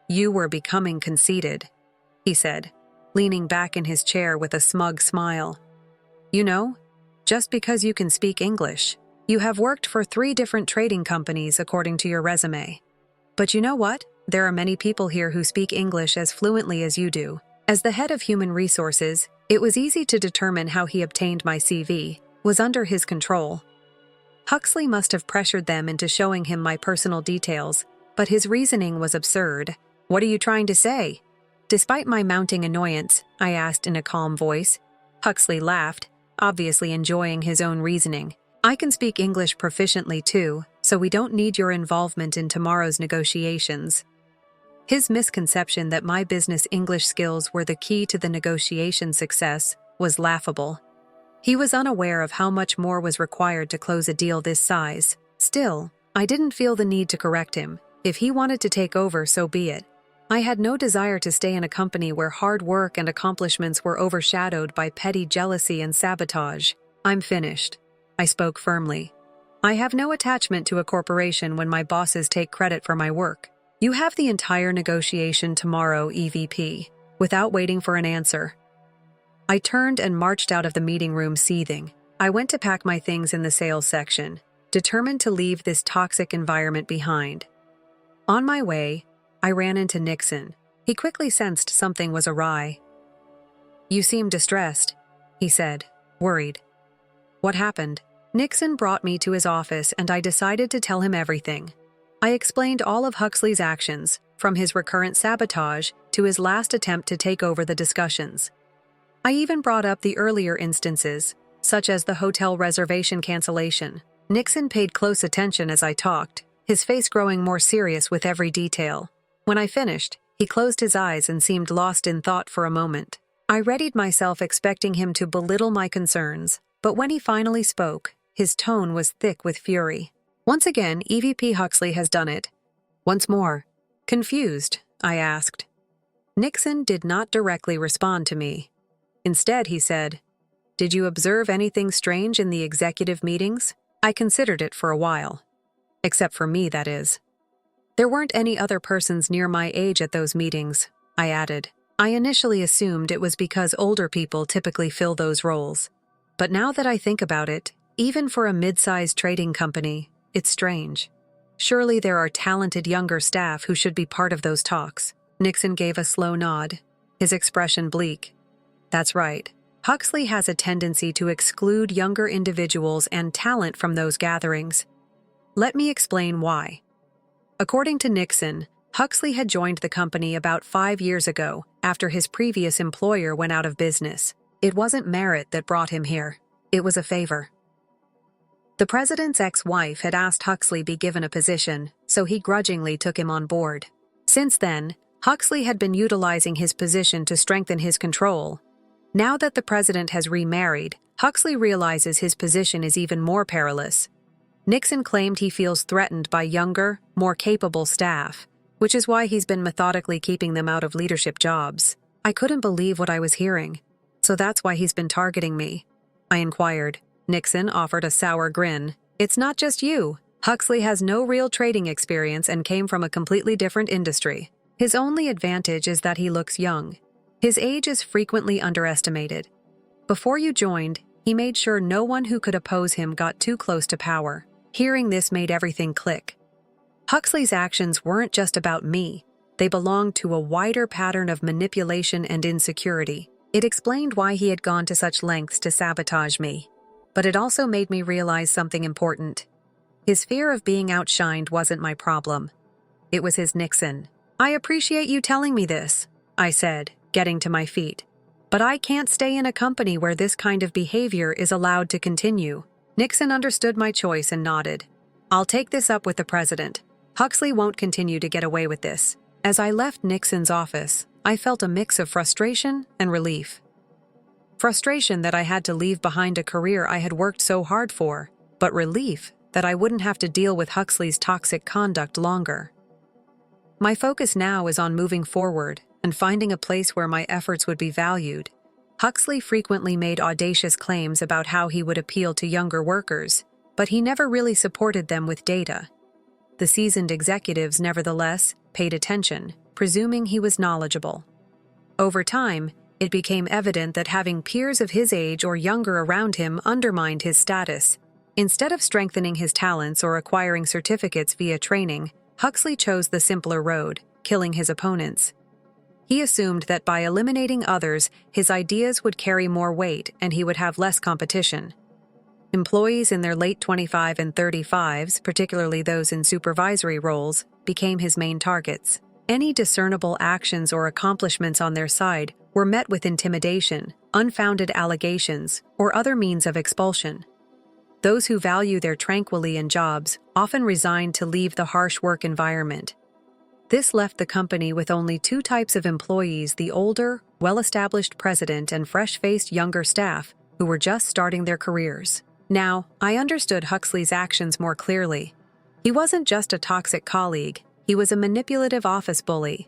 S1: "You were becoming conceited," he said, leaning back in his chair with a smug smile. "You know, just because you can speak English, you have worked for 3 different trading companies according to your resume. But you know what? There are many people here who speak English as fluently as you do." As the head of human resources, it was easy to determine how he obtained my CV was under his control. Huxley must have pressured them into showing him my personal details, but his reasoning was absurd. "What are you trying to say?" Despite my mounting annoyance, I asked in a calm voice. Huxley laughed. obviously enjoying his own reasoning. I can speak English proficiently too, so we don't need your involvement in tomorrow's negotiations. His misconception that my business English skills were the key to the negotiation success was laughable. He was unaware of how much more was required to close a deal this size. Still, I didn't feel the need to correct him. If he wanted to take over, so be it. I had no desire to stay in a company where hard work and accomplishments were overshadowed by petty jealousy and sabotage. I'm finished. I spoke firmly. I have no attachment to a corporation when my bosses take credit for my work. You have the entire negotiation tomorrow, EVP, without waiting for an answer. I turned and marched out of the meeting room seething. I went to pack my things in the sales section, determined to leave this toxic environment behind. On my way, I ran into Nixon. He quickly sensed something was awry. "You seem distressed," he said, worried. "What happened?" Nixon brought me to his office and I decided to tell him everything. I explained all of Huxley's actions, from his recurrent sabotage to his last attempt to take over the discussions. I even brought up the earlier instances, such as the hotel reservation cancellation. Nixon paid close attention as I talked, his face growing more serious with every detail. When I finished, he closed his eyes and seemed lost in thought for a moment. I readied myself expecting him to belittle my concerns, but when he finally spoke, his tone was thick with fury. "Once again, EVP Huxley has done it." "Once more." Confused, I asked. Nixon did not directly respond to me. Instead, he said, "Did you observe anything strange in the executive meetings?" I considered it for a while. Except for me, that is. "There weren't any other persons near my age at those meetings," I added. I initially assumed it was because older people typically fill those roles. But now that I think about it, even for a mid-sized trading company, it's strange. Surely there are talented younger staff who should be part of those talks. Nixon gave a slow nod, his expression bleak. That's right. Huxley has a tendency to exclude younger individuals and talent from those gatherings. Let me explain why. According to Nixon, Huxley had joined the company about 5 years ago, after his previous employer went out of business. It wasn't merit that brought him here. It was a favor. The president's ex-wife had asked Huxley be given a position, so he grudgingly took him on board. Since then, Huxley had been utilizing his position to strengthen his control. Now that the president has remarried, Huxley realizes his position is even more perilous. Nixon claimed he feels threatened by younger, more capable staff, which is why he's been methodically keeping them out of leadership jobs. I couldn't believe what I was hearing. "So that's why he's been targeting me?" I inquired. Nixon offered a sour grin. "It's not just you. Huxley has no real trading experience and came from a completely different industry. His only advantage is that he looks young. His age is frequently underestimated. Before you joined, he made sure no one who could oppose him got too close to power." Hearing this made everything click. Huxley's actions weren't just about me. They belonged to a wider pattern of manipulation and insecurity. It explained why he had gone to such lengths to sabotage me. But it also made me realize something important. His fear of being outshined wasn't my problem. It was his Nixon. "I appreciate you telling me this," I said, getting to my feet. "But I can't stay in a company where this kind of behavior is allowed to continue." Nixon understood my choice and nodded. "I'll take this up with the president. Huxley won't continue to get away with this." As I left Nixon's office, I felt a mix of frustration and relief. Frustration that I had to leave behind a career I had worked so hard for, but relief that I wouldn't have to deal with Huxley's toxic conduct longer. My focus now is on moving forward and finding a place where my efforts would be valued. Huxley frequently made audacious claims about how he would appeal to younger workers, but he never really supported them with data. The seasoned executives, nevertheless, paid attention, presuming he was knowledgeable. Over time, it became evident that having peers of his age or younger around him undermined his status. Instead of strengthening his talents or acquiring certificates via training, Huxley chose the simpler road, killing his opponents. He assumed that by eliminating others, his ideas would carry more weight and he would have less competition. Employees in their late 25 and 35s, particularly those in supervisory roles, became his main targets. Any discernible actions or accomplishments on their side were met with intimidation, unfounded allegations, or other means of expulsion. Those who value their tranquility in jobs often resign to leave the harsh work environment. This left the company with only two types of employees: the older, well-established president and fresh-faced younger staff who were just starting their careers. Now, I understood Huxley's actions more clearly. He wasn't just a toxic colleague, he was a manipulative office bully.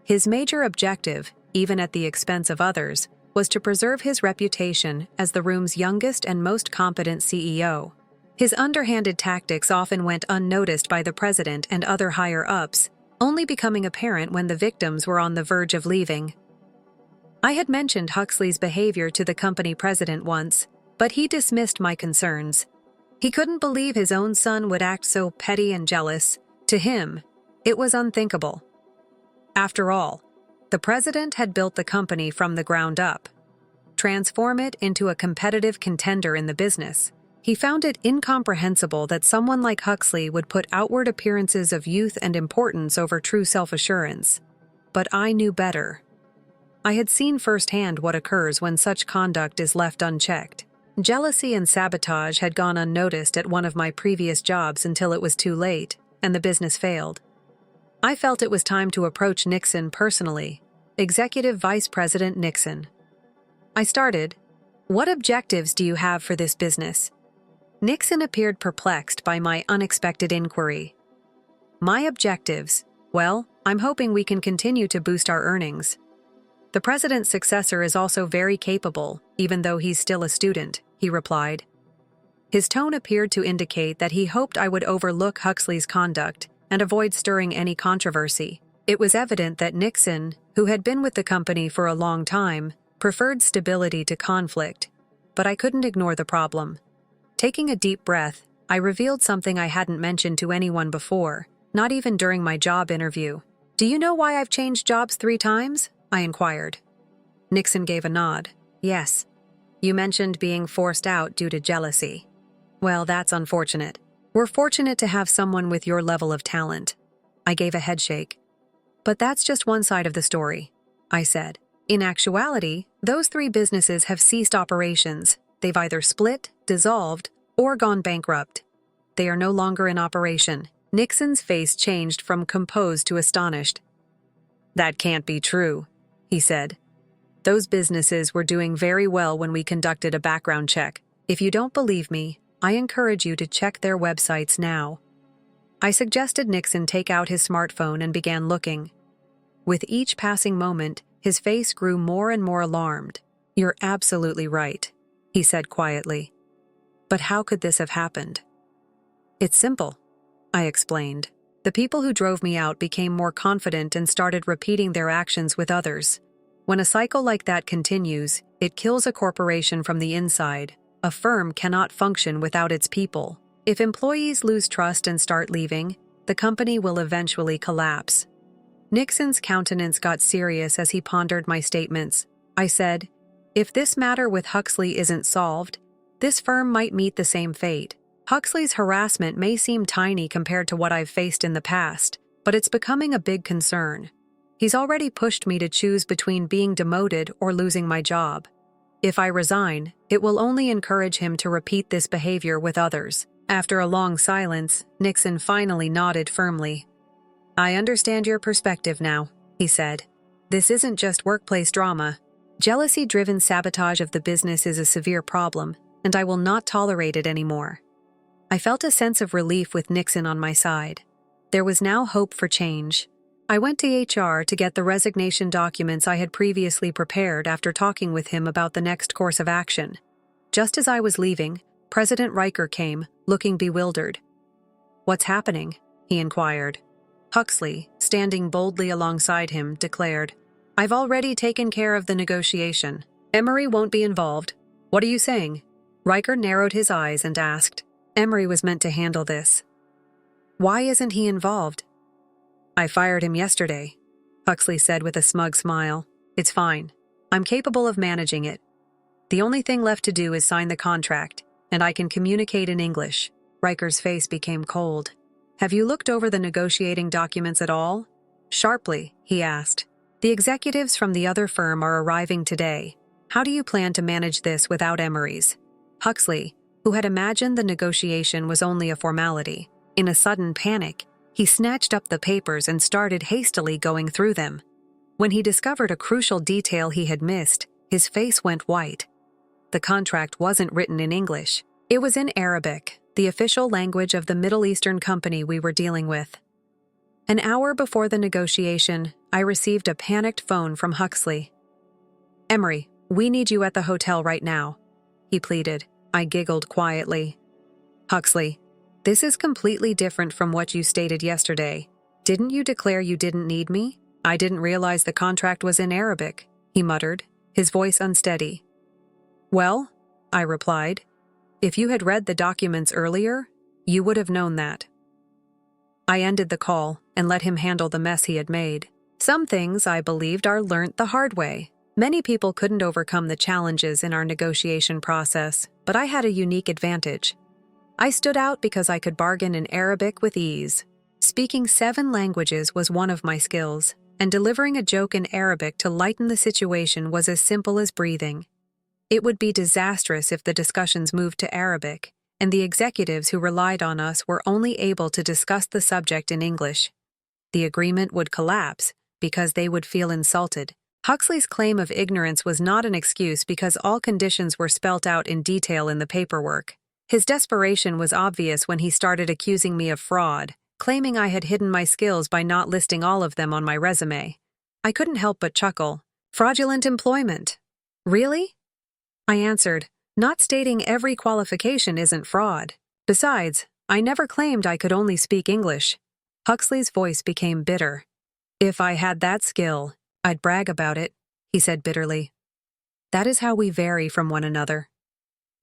S1: His major objective, even at the expense of others, was to preserve his reputation as the room's youngest and most competent CEO. His underhanded tactics often went unnoticed by the president and other higher-ups, only becoming apparent when the victims were on the verge of leaving. I had mentioned Huxley's behavior to the company president once, but he dismissed my concerns. He couldn't believe his own son would act so petty and jealous. To him, it was unthinkable. After all, the president had built the company from the ground up. Transform it into a competitive contender in the business. He found it incomprehensible that someone like Huxley would put outward appearances of youth and importance over true self-assurance. But I knew better. I had seen firsthand what occurs when such conduct is left unchecked. Jealousy and sabotage had gone unnoticed at one of my previous jobs until it was too late, and the business failed. I felt it was time to approach Nixon personally. Executive Vice President Nixon. I started, "What objectives do you have for this business?" Nixon appeared perplexed by my unexpected inquiry. "My objectives? Well, I'm hoping we can continue to boost our earnings. The president's successor is also very capable, even though he's still a student," he replied. His tone appeared to indicate that he hoped I would overlook Huxley's conduct and avoid stirring any controversy. It was evident that Nixon, who had been with the company for a long time, preferred stability to conflict, but I couldn't ignore the problem. Taking a deep breath, I revealed something I hadn't mentioned to anyone before, not even during my job interview. "Do you know why I've changed jobs 3 times?" I inquired. Nixon gave a nod. "Yes. You mentioned being forced out due to jealousy. Well, that's unfortunate. We're fortunate to have someone with your level of talent." I gave a headshake. "But that's just one side of the story," I said. "In actuality, those 3 businesses have ceased operations. They've either split, dissolved, or gone bankrupt. They are no longer in operation." Nixon's face changed from composed to astonished. "That can't be true," he said. "Those businesses were doing very well when we conducted a background check. If you don't believe me, I encourage you to check their websites now." I suggested Nixon take out his smartphone and began looking. With each passing moment, his face grew more and more alarmed. "You're absolutely right," he said quietly. "But how could this have happened?" "It's simple," I explained. "The people who drove me out became more confident and started repeating their actions with others. When a cycle like that continues, it kills a corporation from the inside. A firm cannot function without its people. If employees lose trust and start leaving, the company will eventually collapse." Nixon's countenance got serious as he pondered my statements. I said, "If this matter with Huxley isn't solved, this firm might meet the same fate. Huxley's harassment may seem tiny compared to what I've faced in the past, but it's becoming a big concern. He's already pushed me to choose between being demoted or losing my job. If I resign, it will only encourage him to repeat this behavior with others." After a long silence, Nixon finally nodded firmly. "I understand your perspective now," he said. "This isn't just workplace drama. Jealousy-driven sabotage of the business is a severe problem, and I will not tolerate it anymore." I felt a sense of relief with Nixon on my side. There was now hope for change. I went to HR to get the resignation documents I had previously prepared after talking with him about the next course of action. Just as I was leaving, President Riker came, looking bewildered. "What's happening?" he inquired. Huxley, standing boldly alongside him, declared, "I've already taken care of the negotiation. Emery won't be involved." "What are you saying?" Riker narrowed his eyes and asked. "Emery was meant to handle this." "Why isn't he involved?" "I fired him yesterday," Huxley said with a smug smile. "It's fine. I'm capable of managing it. The only thing left to do is sign the contract, and I can communicate in English." Riker's face became cold. "Have you looked over the negotiating documents at all?" Sharply, he asked. "The executives from the other firm are arriving today. How do you plan to manage this without Emery's? Huxley, who had imagined the negotiation was only a formality, in a sudden panic, he snatched up the papers and started hastily going through them. When he discovered a crucial detail he had missed, his face went white. The contract wasn't written in English. It was in Arabic, the official language of the Middle Eastern company we were dealing with. An hour before the negotiation, I received a panicked phone from Huxley. "Emery, we need you at the hotel right now," he pleaded. I giggled quietly. "Huxley, this is completely different from what you stated yesterday. Didn't you declare you didn't need me? I didn't realize the contract was in Arabic," he muttered, his voice unsteady. "Well," I replied, "if you had read the documents earlier, you would have known that." I ended the call and let him handle the mess he had made. Some things, I believed, are learnt the hard way. Many people couldn't overcome the challenges in our negotiation process, but I had a unique advantage. I stood out because I could bargain in Arabic with ease. Speaking 7 languages was one of my skills, and delivering a joke in Arabic to lighten the situation was as simple as breathing. It would be disastrous if the discussions moved to Arabic, and the executives who relied on us were only able to discuss the subject in English. The agreement would collapse because they would feel insulted. Huxley's claim of ignorance was not an excuse because all conditions were spelt out in detail in the paperwork. His desperation was obvious when he started accusing me of fraud, claiming I had hidden my skills by not listing all of them on my resume. I couldn't help but chuckle. Fraudulent employment. Really? I answered, not stating every qualification isn't fraud. Besides, I never claimed I could only speak English. Huxley's voice became bitter. If I had that skill, I'd brag about it, he said bitterly. That is how we vary from one another.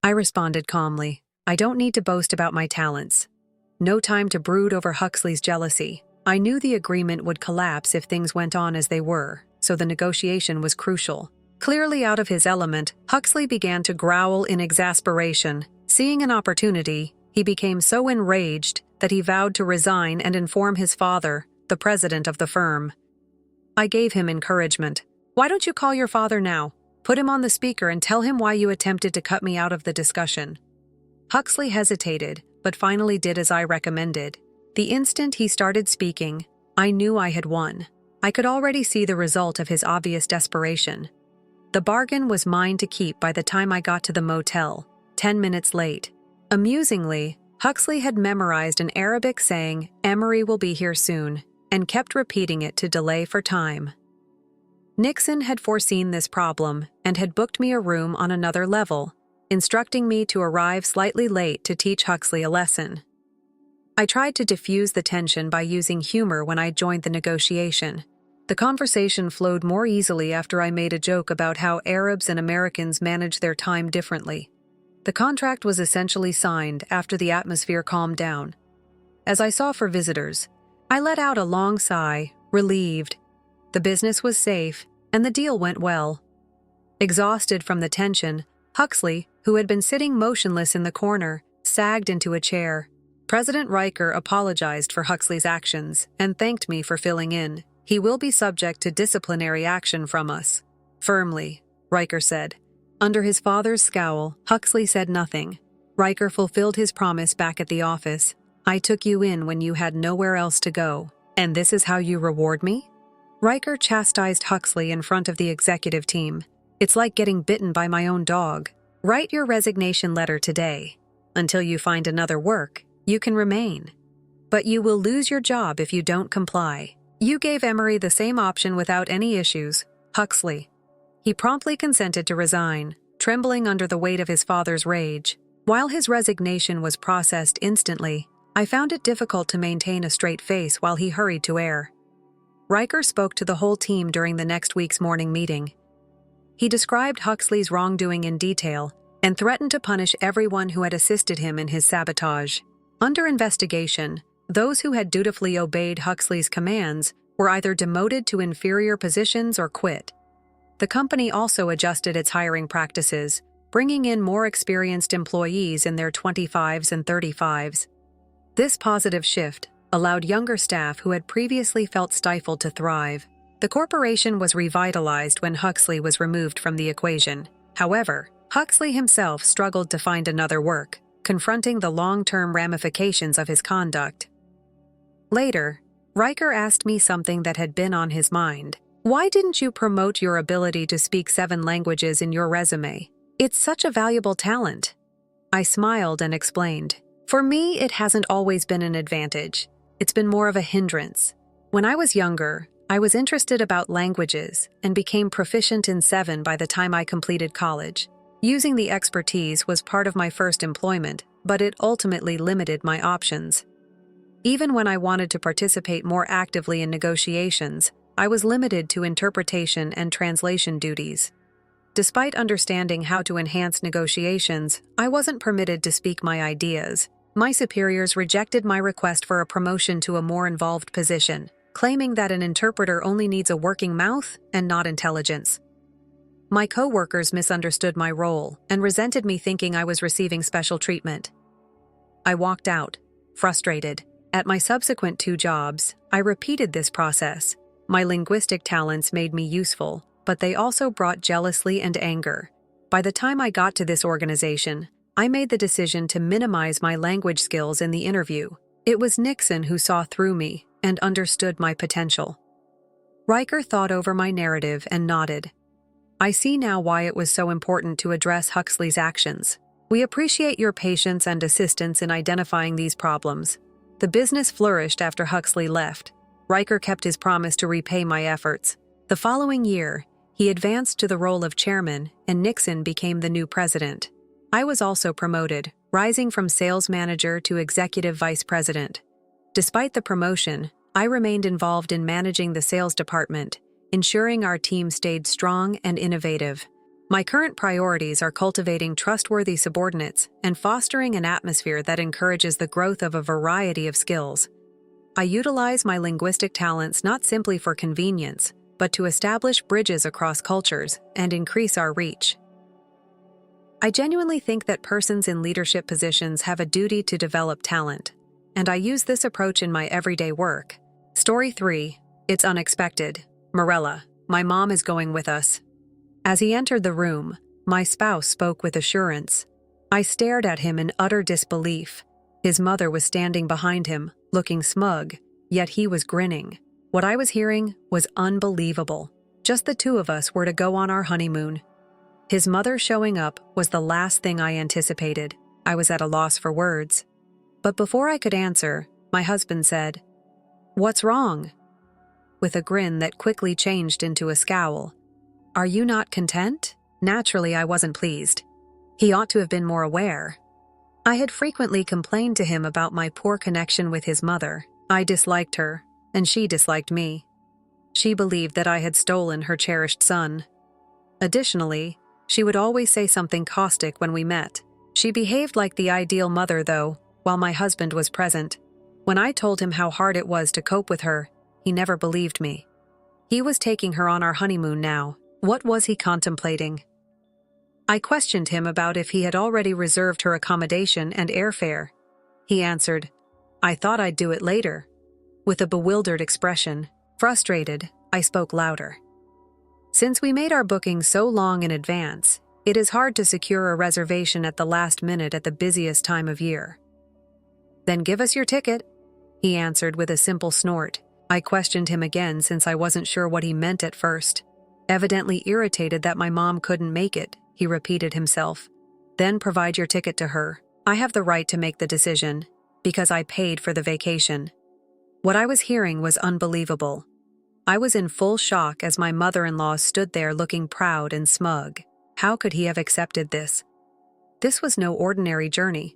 S1: I responded calmly. I don't need to boast about my talents. No time to brood over Huxley's jealousy. I knew the agreement would collapse if things went on as they were, so the negotiation was crucial. Clearly out of his element, Huxley began to growl in exasperation. Seeing an opportunity, he became so enraged that he vowed to resign and inform his father, the president of the firm. I gave him encouragement. Why don't you call your father now? Put him on the speaker and tell him why you attempted to cut me out of the discussion. Huxley hesitated, but finally did as I recommended. The instant he started speaking, I knew I had won. I could already see the result of his obvious desperation. The bargain was mine to keep by the time I got to the motel, 10 minutes late. Amusingly, Huxley had memorized an Arabic saying, "Emery will be here soon," and kept repeating it to delay for time. Nixon had foreseen this problem and had booked me a room on another level, instructing me to arrive slightly late to teach Huxley a lesson. I tried to diffuse the tension by using humor when I joined the negotiation. The conversation flowed more easily after I made a joke about how Arabs and Americans manage their time differently. The contract was essentially signed after the atmosphere calmed down. As I saw for visitors, I let out a long sigh, relieved. The business was safe, and the deal went well. Exhausted from the tension, Huxley, who had been sitting motionless in the corner, sagged into a chair. President Riker apologized for Huxley's actions and thanked me for filling in. He will be subject to disciplinary action from us. Firmly, Riker said. Under his father's scowl, Huxley said nothing. Riker fulfilled his promise back at the office. I took you in when you had nowhere else to go, and this is how you reward me? Riker chastised Huxley in front of the executive team. It's like getting bitten by my own dog. Write your resignation letter today. Until you find another work, you can remain. But you will lose your job if you don't comply. You gave Emery the same option without any issues, Huxley. He promptly consented to resign, trembling under the weight of his father's rage. While his resignation was processed instantly, I found it difficult to maintain a straight face while he hurried to air. Riker spoke to the whole team during the next week's morning meeting. He described Huxley's wrongdoing in detail and threatened to punish everyone who had assisted him in his sabotage. Under investigation, those who had dutifully obeyed Huxley's commands were either demoted to inferior positions or quit. The company also adjusted its hiring practices, bringing in more experienced employees in their 25s and 35s. This positive shift allowed younger staff who had previously felt stifled to thrive. The corporation was revitalized when Huxley was removed from the equation. However, Huxley himself struggled to find another work, confronting the long-term ramifications of his conduct. Later, Riker asked me something that had been on his mind. Why didn't you promote your ability to speak 7 languages in your resume? It's such a valuable talent. I smiled and explained. For me, it hasn't always been an advantage. It's been more of a hindrance. When I was younger, I was interested about languages and became proficient in 7 by the time I completed college. Using the expertise was part of my first employment, but it ultimately limited my options. Even when I wanted to participate more actively in negotiations, I was limited to interpretation and translation duties. Despite understanding how to enhance negotiations, I wasn't permitted to speak my ideas. My superiors rejected my request for a promotion to a more involved position, claiming that an interpreter only needs a working mouth and not intelligence. My co-workers misunderstood my role and resented me, thinking I was receiving special treatment. I walked out, frustrated. At my subsequent 2 jobs, I repeated this process. My linguistic talents made me useful, but they also brought jealousy and anger. By the time I got to this organization, I made the decision to minimize my language skills in the interview. It was Nixon who saw through me and understood my potential. Riker thought over my narrative and nodded. I see now why it was so important to address Huxley's actions. We appreciate your patience and assistance in identifying these problems. The business flourished after Huxley left. Riker kept his promise to repay my efforts. The following year, he advanced to the role of chairman, and Nixon became the new president. I was also promoted, rising from sales manager to executive vice president. Despite the promotion, I remained involved in managing the sales department, ensuring our team stayed strong and innovative. My current priorities are cultivating trustworthy subordinates and fostering an atmosphere that encourages the growth of a variety of skills. I utilize my linguistic talents not simply for convenience, but to establish bridges across cultures and increase our reach. I genuinely think that persons in leadership positions have a duty to develop talent, and I use this approach in my everyday work. Story 3, It's Unexpected. Morella, my mom is going with us. As he entered the room, my spouse spoke with assurance. I stared at him in utter disbelief. His mother was standing behind him, looking smug, yet he was grinning. What I was hearing was unbelievable. Just the 2 of us were to go on our honeymoon. His mother showing up was the last thing I anticipated. I was at a loss for words. But before I could answer, my husband said, "What's wrong?" With a grin that quickly changed into a scowl. "Are you not content?" Naturally, I wasn't pleased. He ought to have been more aware. I had frequently complained to him about my poor connection with his mother. I disliked her, and she disliked me. She believed that I had stolen her cherished son. Additionally, she would always say something caustic when we met. She behaved like the ideal mother, though, while my husband was present. When I told him how hard it was to cope with her, he never believed me. He was taking her on our honeymoon now. What was he contemplating? I questioned him about if he had already reserved her accommodation and airfare. He answered, "I thought I'd do it later." With a bewildered expression, frustrated, I spoke louder. "Since we made our booking so long in advance, it is hard to secure a reservation at the last minute at the busiest time of year." "Then give us your ticket," he answered with a simple snort. I questioned him again since I wasn't sure what he meant at first. Evidently irritated that my mom couldn't make it, he repeated himself. "Then provide your ticket to her. I have the right to make the decision, because I paid for the vacation." What I was hearing was unbelievable. I was in full shock as my mother-in-law stood there looking proud and smug. How could he have accepted this? This was no ordinary journey.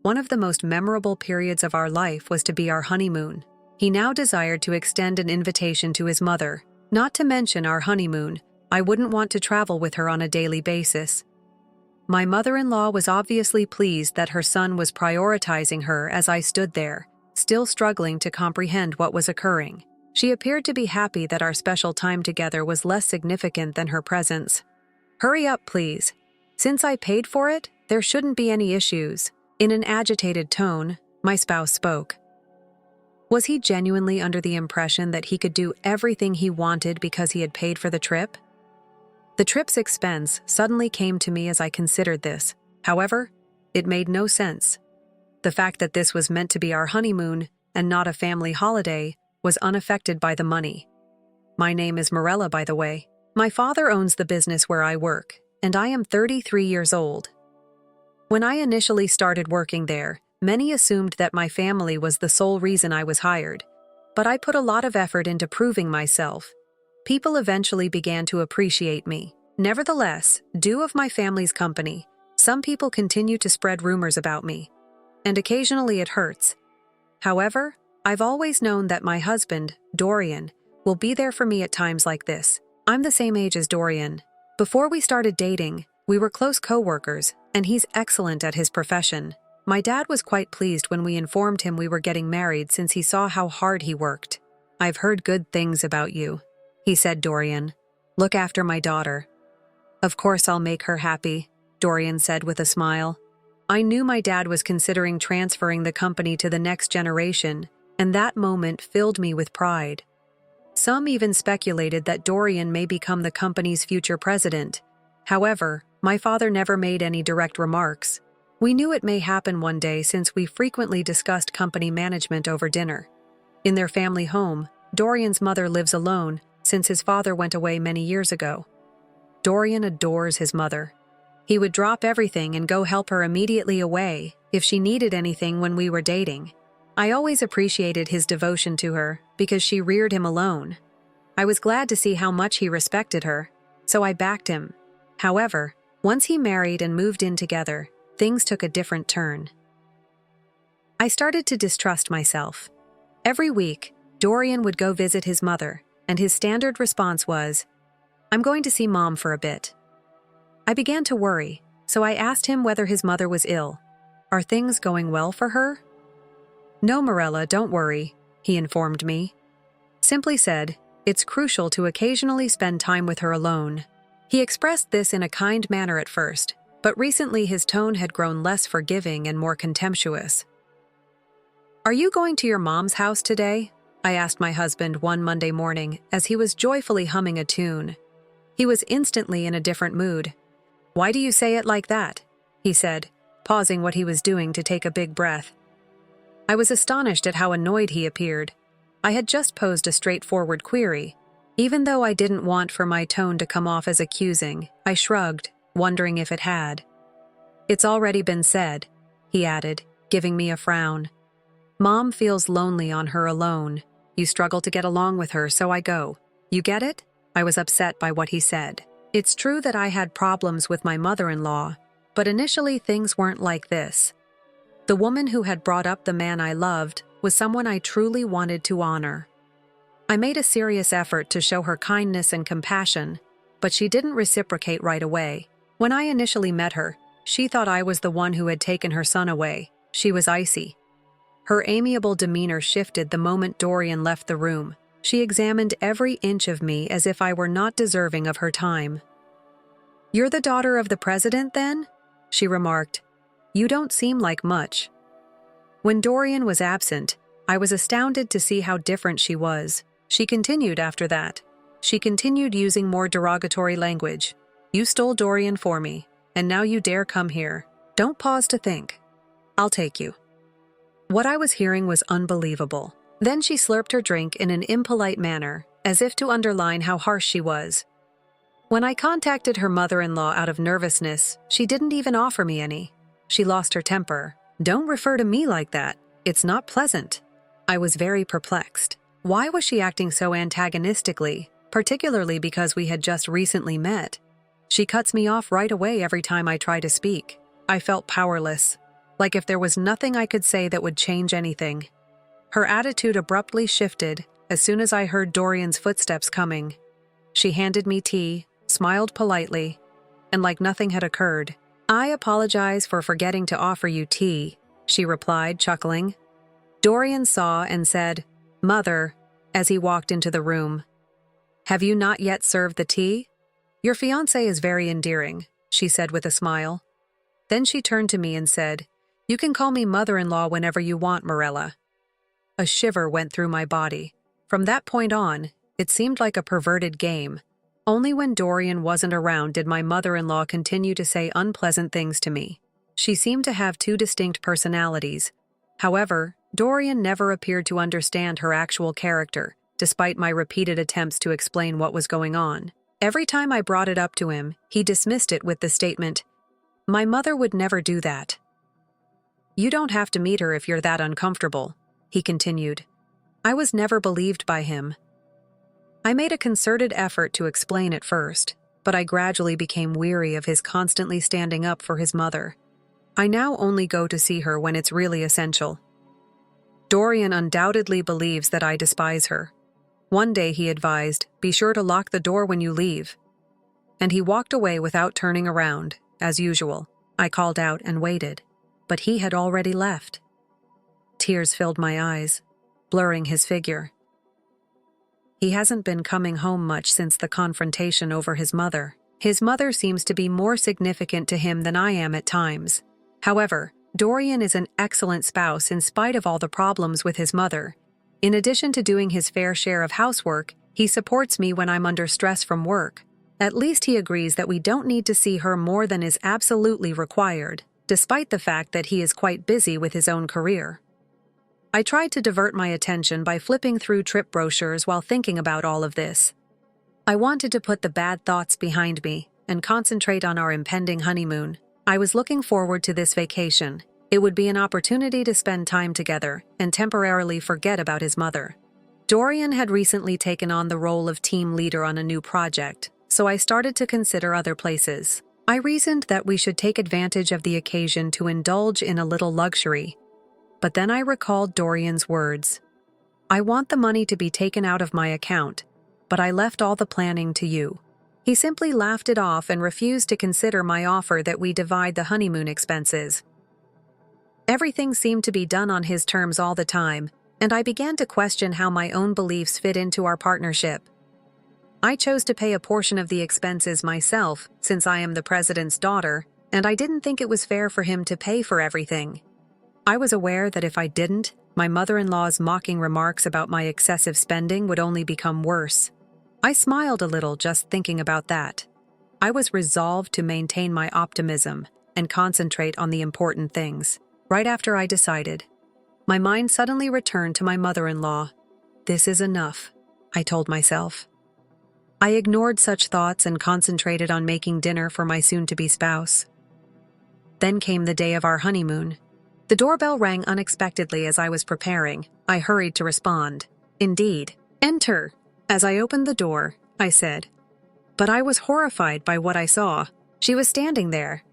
S1: One of the most memorable periods of our life was to be our honeymoon. He now desired to extend an invitation to his mother. Not to mention our honeymoon, I wouldn't want to travel with her on a daily basis. My mother-in-law was obviously pleased that her son was prioritizing her as I stood there, still struggling to comprehend what was occurring. She appeared to be happy that our special time together was less significant than her presence. "Hurry up, please. Since I paid for it, there shouldn't be any issues." In an agitated tone, my spouse spoke. Was he genuinely under the impression that he could do everything he wanted because he had paid for the trip? The trip's expense suddenly came to me as I considered this. However, it made no sense. The fact that this was meant to be our honeymoon and not a family holiday was unaffected by the money. My name is Morella, by the way. My father owns the business where I work, and I am 33 years old. When I initially started working there, many assumed that my family was the sole reason I was hired, but I put a lot of effort into proving myself. People eventually began to appreciate me. Nevertheless, due of my family's company, some people continue to spread rumors about me, and occasionally it hurts. However, I've always known that my husband, Dorian, will be there for me at times like this. I'm the same age as Dorian. Before we started dating, we were close co-workers, and he's excellent at his profession. My dad was quite pleased when we informed him we were getting married since he saw how hard he worked. "I've heard good things about you," he said. "Dorian, look after my daughter." "Of course I'll make her happy," Dorian said with a smile. I knew my dad was considering transferring the company to the next generation, and that moment filled me with pride. Some even speculated that Dorian may become the company's future president. However, my father never made any direct remarks. We knew it may happen one day since we frequently discussed company management over dinner. In their family home, Dorian's mother lives alone since his father went away many years ago. Dorian adores his mother. He would drop everything and go help her immediately away if she needed anything when we were dating. I always appreciated his devotion to her because she reared him alone. I was glad to see how much he respected her, so I backed him. However, once he married and moved in together, things took a different turn. I started to distrust myself. Every week, Dorian would go visit his mother, and his standard response was, "I'm going to see Mom for a bit." I began to worry, so I asked him whether his mother was ill. "Are things going well for her?" "No, Morella, don't worry," he informed me. Simply said, "It's crucial to occasionally spend time with her alone." He expressed this in a kind manner at first, but recently his tone had grown less forgiving and more contemptuous. "Are you going to your mom's house today?" I asked my husband one Monday morning as he was joyfully humming a tune. He was instantly in a different mood. "Why do you say it like that?" he said, pausing what he was doing to take a big breath. I was astonished at how annoyed he appeared. I had just posed a straightforward query. Even though I didn't want for my tone to come off as accusing, I shrugged, wondering if it had. "It's already been said," he added, giving me a frown. "Mom feels lonely on her alone. You struggle to get along with her, so I go. You get it?" I was upset by what he said. It's true that I had problems with my mother-in-law, but initially things weren't like this. The woman who had brought up the man I loved was someone I truly wanted to honor. I made a serious effort to show her kindness and compassion, but she didn't reciprocate right away. When I initially met her, she thought I was the one who had taken her son away. She was icy. Her amiable demeanor shifted the moment Dorian left the room. She examined every inch of me as if I were not deserving of her time. "You're the daughter of the president, then?" she remarked. "You don't seem like much." When Dorian was absent, I was astounded to see how different she was. She continued after that. She continued using more derogatory language. "You stole Dorian for me, and now you dare come here. Don't pause to think. I'll take you." What I was hearing was unbelievable. Then she slurped her drink in an impolite manner, as if to underline how harsh she was. When I contacted her mother-in-law out of nervousness, she didn't even offer me any. She lost her temper. "Don't refer to me like that. It's not pleasant." I was very perplexed. Why was she acting so antagonistically, particularly because we had just recently met? She cuts me off right away every time I try to speak. I felt powerless, like if there was nothing I could say that would change anything. Her attitude abruptly shifted as soon as I heard Dorian's footsteps coming. She handed me tea, smiled politely, and like nothing had occurred. "I apologize for forgetting to offer you tea," she replied, chuckling. Dorian saw and said, "Mother," as he walked into the room. "Have you not yet served the tea?" "Your fiancé is very endearing," she said with a smile. Then she turned to me and said, "You can call me mother-in-law whenever you want, Morella." A shiver went through my body. From that point on, it seemed like a perverted game. Only when Dorian wasn't around did my mother-in-law continue to say unpleasant things to me. She seemed to have two distinct personalities. However, Dorian never appeared to understand her actual character, despite my repeated attempts to explain what was going on. Every time I brought it up to him, he dismissed it with the statement, "My mother would never do that." "You don't have to meet her if you're that uncomfortable," he continued. I was never believed by him. I made a concerted effort to explain at first, but I gradually became weary of his constantly standing up for his mother. I now only go to see her when it's really essential. Dorian undoubtedly believes that I despise her. One day he advised, "Be sure to lock the door when you leave." And he walked away without turning around, as usual. I called out and waited, but he had already left. Tears filled my eyes, blurring his figure. He hasn't been coming home much since the confrontation over his mother. His mother seems to be more significant to him than I am at times. However, Dorian is an excellent spouse in spite of all the problems with his mother. In addition to doing his fair share of housework, he supports me when I'm under stress from work. At least he agrees that we don't need to see her more than is absolutely required, despite the fact that he is quite busy with his own career. I tried to divert my attention by flipping through trip brochures while thinking about all of this. I wanted to put the bad thoughts behind me and concentrate on our impending honeymoon. I was looking forward to this vacation. It would be an opportunity to spend time together and temporarily forget about his mother. Dorian had recently taken on the role of team leader on a new project, so I started to consider other places. I reasoned that we should take advantage of the occasion to indulge in a little luxury. But then I recalled Dorian's words. "I want the money to be taken out of my account, but I left all the planning to you." He simply laughed it off and refused to consider my offer that we divide the honeymoon expenses. Everything seemed to be done on his terms all the time, and I began to question how my own beliefs fit into our partnership. I chose to pay a portion of the expenses myself, since I am the president's daughter, and I didn't think it was fair for him to pay for everything. I was aware that if I didn't, my mother-in-law's mocking remarks about my excessive spending would only become worse. I smiled a little just thinking about that. I was resolved to maintain my optimism and concentrate on the important things. Right after I decided, my mind suddenly returned to my mother-in-law. "This is enough," I told myself. I ignored such thoughts and concentrated on making dinner for my soon-to-be spouse. Then came the day of our honeymoon. The doorbell rang unexpectedly as I was preparing. I hurried to respond. "Indeed. Enter." As I opened the door, I said. But I was horrified by what I saw. She was standing there,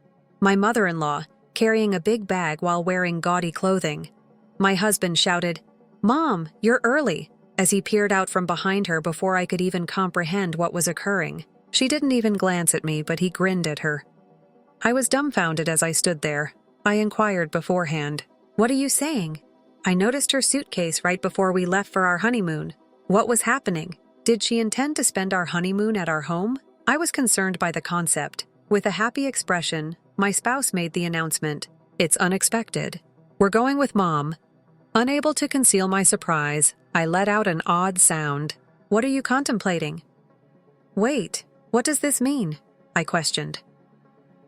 S1: my mother-in-law, carrying a big bag while wearing gaudy clothing. My husband shouted, "Mom, you're early," as he peered out from behind her before I could even comprehend what was occurring. She didn't even glance at me, but he grinned at her. I was dumbfounded as I stood there. I inquired beforehand, "What are you saying?" I noticed her suitcase right before we left for our honeymoon. What was happening? Did she intend to spend our honeymoon at our home? I was concerned by the concept. With a happy expression, my spouse made the announcement, "It's unexpected. We're going with Mom." Unable to conceal my surprise, I let out an odd sound. "What are you contemplating?" "Wait, what does this mean?" I questioned.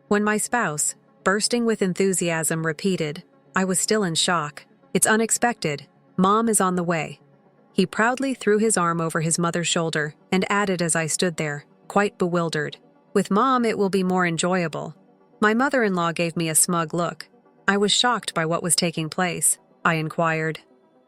S1: When my spouse, bursting with enthusiasm, repeated, I was still in shock. "It's unexpected. Mom is on the way." He proudly threw his arm over his mother's shoulder and added as I stood there, quite bewildered, "With Mom it will be more enjoyable." My mother-in-law gave me a smug look. I was shocked by what was taking place. I inquired,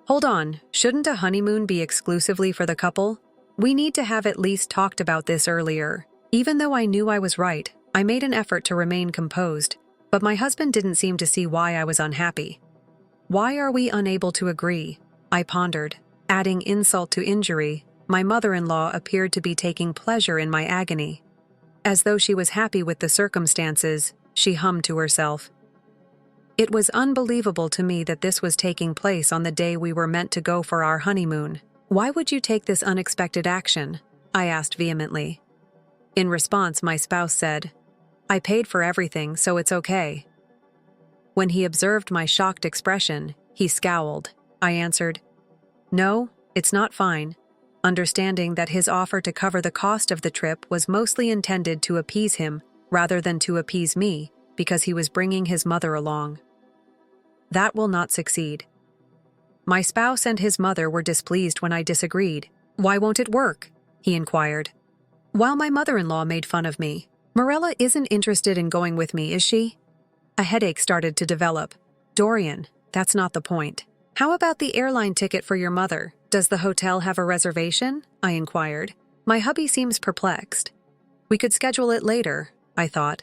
S1: "Hold on, shouldn't a honeymoon be exclusively for the couple? We need to have at least talked about this earlier." Even though I knew I was right, I made an effort to remain composed, but my husband didn't seem to see why I was unhappy. "Why are we unable to agree?" I pondered. Adding insult to injury, my mother-in-law appeared to be taking pleasure in my agony. As though she was happy with the circumstances, she hummed to herself. It was unbelievable to me that this was taking place on the day we were meant to go for our honeymoon. "Why would you take this unexpected action?" I asked vehemently. In response, my spouse said, "I paid for everything, so it's okay." When he observed my shocked expression, he scowled. I answered, "No, it's not fine. understanding that his offer to cover the cost of the trip was mostly intended to appease him rather than to appease me because he was bringing his mother along. That will not succeed. My spouse and his mother were displeased when I disagreed. Why won't it work? He inquired. While my mother-in-law made fun of me. Morella isn't interested in going with me, is she? A headache started to develop. Dorian, that's not the point. How about the airline ticket for your mother? Does the hotel have a reservation? I inquired. My hubby seems perplexed. We could schedule it later, I thought.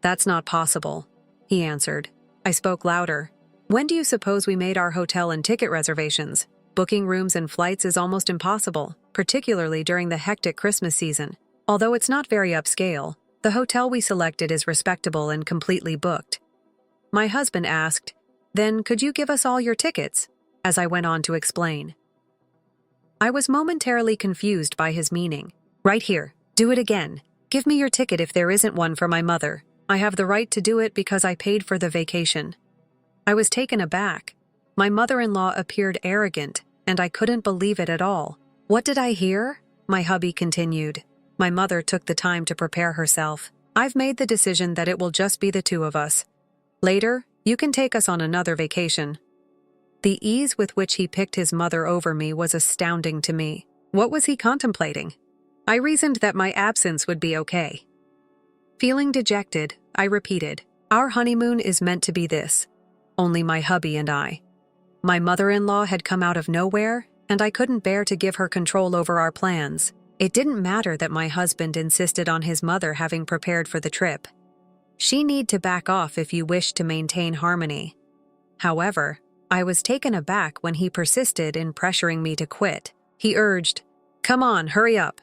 S1: That's not possible, he answered. I spoke louder. When do you suppose we made our hotel and ticket reservations? Booking rooms and flights is almost impossible, particularly during the hectic Christmas season. Although it's not very upscale, the hotel we selected is respectable and completely booked. My husband asked, Then could you give us all your tickets? As I went on to explain. I was momentarily confused by his meaning. Right here, do it again. Give me your ticket if there isn't one for my mother. I have the right to do it because I paid for the vacation. I was taken aback. My mother-in-law appeared arrogant, and I couldn't believe it at all. What did I hear? My hubby continued. My mother took the time to prepare herself. I've made the decision that it will just be the two of us. Later, you can take us on another vacation. The ease with which he picked his mother over me was astounding to me. What was he contemplating? I reasoned that my absence would be okay. Feeling dejected, I repeated, Our honeymoon is meant to be this. Only my hubby and I. My mother-in-law had come out of nowhere, and I couldn't bear to give her control over our plans. It didn't matter that my husband insisted on his mother having prepared for the trip. She need to back off if you wish to maintain harmony. However, I was taken aback when he persisted in pressuring me to quit. He urged, Come on, hurry up.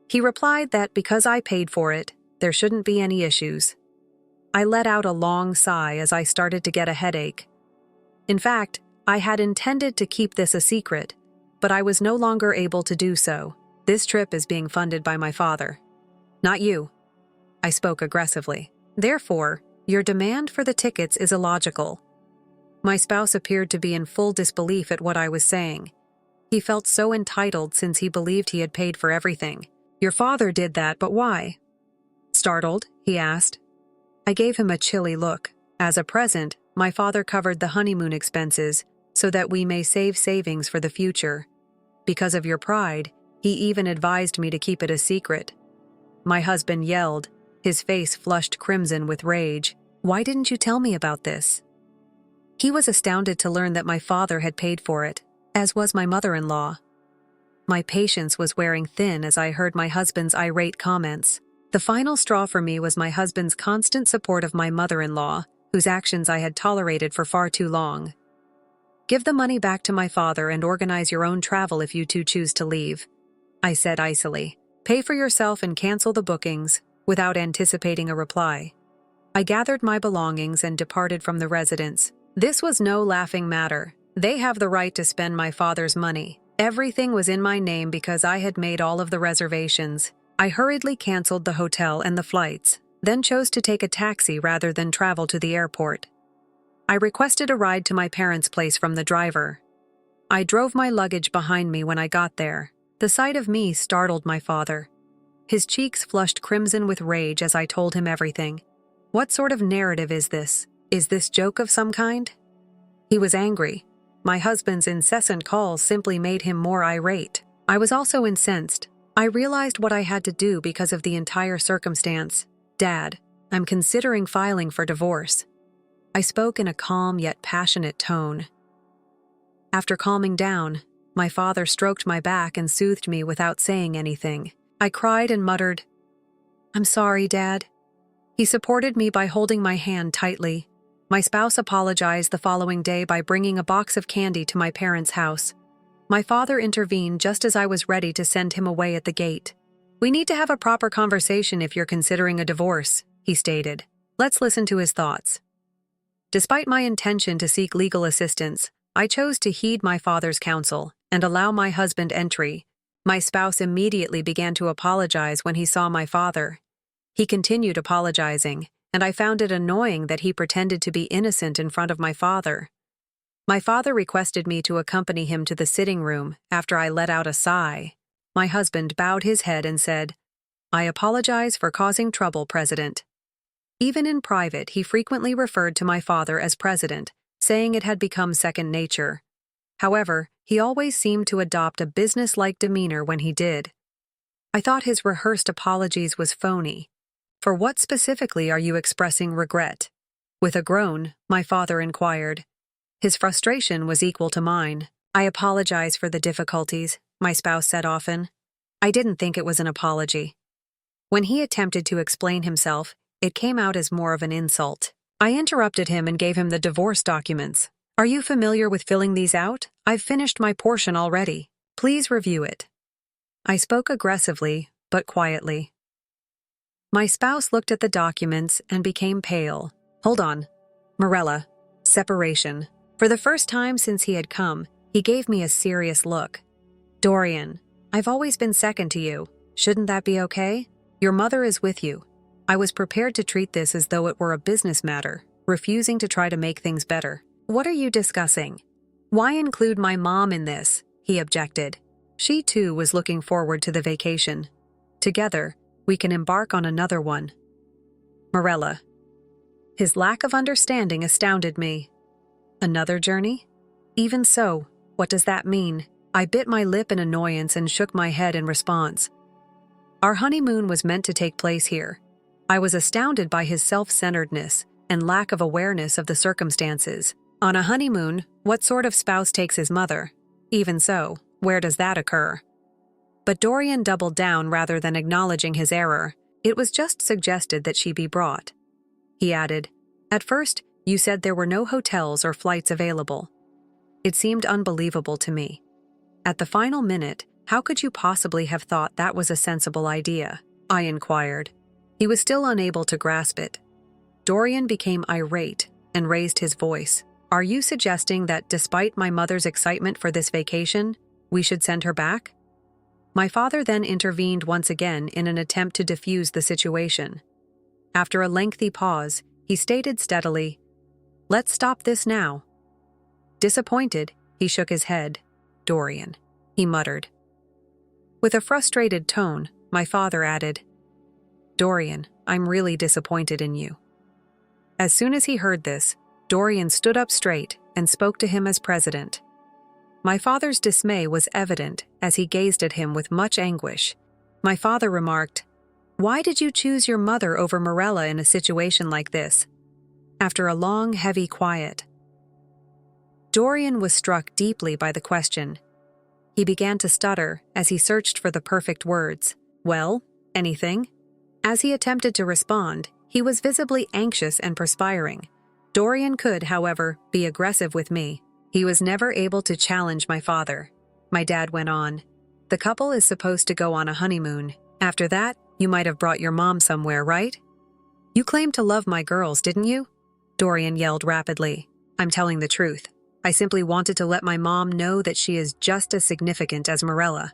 S1: He replied that because I paid for it, there shouldn't be any issues. I let out a long sigh as I started to get a headache. In fact, I had intended to keep this a secret, but I was no longer able to do so. This trip is being funded by my father. Not you. I spoke aggressively. Therefore, your demand for the tickets is illogical. My spouse appeared to be in full disbelief at what I was saying. He felt so entitled since he believed he had paid for everything. Your father did that, but why? Startled, he asked. I gave him a chilly look. As a present, my father covered the honeymoon expenses so that we may save savings for the future. Because of your pride, he even advised me to keep it a secret. My husband yelled, his face flushed crimson with rage. Why didn't you tell me about this? He was astounded to learn that my father had paid for it, as was my mother-in-law. My patience was wearing thin as I heard my husband's irate comments. The final straw for me was my husband's constant support of my mother-in-law, whose actions I had tolerated for far too long. Give the money back to my father and organize your own travel if you two choose to leave, I said icily. Pay for yourself and cancel the bookings, without anticipating a reply. I gathered my belongings and departed from the residence. This was no laughing matter. They have the right to spend my father's money. Everything was in my name because I had made all of the reservations. I hurriedly canceled the hotel and the flights, then chose to take a taxi rather than travel to the airport. I requested a ride to my parents' place from the driver. I drove my luggage behind me when I got there. The sight of me startled my father. His cheeks flushed crimson with rage as I told him everything. What sort of narrative is this? Is this joke of some kind? He was angry. My husband's incessant calls simply made him more irate. I was also incensed. I realized what I had to do because of the entire circumstance. Dad, I'm considering filing for divorce. I spoke in a calm yet passionate tone. After calming down, my father stroked my back and soothed me without saying anything. I cried and muttered, I'm sorry, Dad. He supported me by holding my hand tightly. My spouse apologized the following day by bringing a box of candy to my parents' house. My father intervened just as I was ready to send him away at the gate. We need to have a proper conversation if you're considering a divorce, he stated. Let's listen to his thoughts. Despite my intention to seek legal assistance, I chose to heed my father's counsel and allow my husband entry. My spouse immediately began to apologize when he saw my father. He continued apologizing, and I found it annoying that he pretended to be innocent in front of my father. My father requested me to accompany him to the sitting room after I let out a sigh. My husband bowed his head and said, "I apologize for causing trouble, President." Even in private, he frequently referred to my father as President, saying it had become second nature. However, he always seemed to adopt a business-like demeanor when he did. I thought his rehearsed apologies was phony. "For what specifically are you expressing regret?" With a groan, my father inquired. His frustration was equal to mine. "I apologize for the difficulties," my spouse said often. I didn't think it was an apology. When he attempted to explain himself, it came out as more of an insult. I interrupted him and gave him the divorce documents. "Are you familiar with filling these out? I've finished my portion already. Please review it." I spoke aggressively, but quietly. My spouse looked at the documents and became pale. "Hold on. Morella. Separation." For the first time since he had come, he gave me a serious look. "Dorian, I've always been second to you. Shouldn't that be okay? Your mother is with you." I was prepared to treat this as though it were a business matter, refusing to try to make things better. "What are you discussing? Why include my mom in this?" he objected. She too was looking forward to the vacation. "Together, we can embark on another one." Morella. His lack of understanding astounded me. Another journey? Even so, what does that mean? I bit my lip in annoyance and shook my head in response. Our honeymoon was meant to take place here. I was astounded by his self-centeredness and lack of awareness of the circumstances. On a honeymoon, what sort of spouse takes his mother? Even so, where does that occur? But Dorian doubled down rather than acknowledging his error. It was just suggested that she be brought. He added, "At first, you said there were no hotels or flights available." It seemed unbelievable to me. At the final minute, how could you possibly have thought that was a sensible idea? I inquired. He was still unable to grasp it. Dorian became irate and raised his voice. "Are you suggesting that despite my mother's excitement for this vacation, we should send her back?" My father then intervened once again in an attempt to defuse the situation. After a lengthy pause, he stated steadily, "Let's stop this now." Disappointed, he shook his head. "Dorian," he muttered. With a frustrated tone, my father added, "Dorian, I'm really disappointed in you." As soon as he heard this, Dorian stood up straight and spoke to him as president. My father's dismay was evident as he gazed at him with much anguish. My father remarked, "Why did you choose your mother over Morella in a situation like this?" After a long, heavy quiet, Dorian was struck deeply by the question. He began to stutter as he searched for the perfect words. "Well, anything?" As he attempted to respond, he was visibly anxious and perspiring. Dorian could, however, be aggressive with me. He was never able to challenge my father. My dad went on. "The couple is supposed to go on a honeymoon. After that, you might have brought your mom somewhere, right?" "You claimed to love my girls, didn't you?" Dorian yelled rapidly. "I'm telling the truth. I simply wanted to let my mom know that she is just as significant as Morella."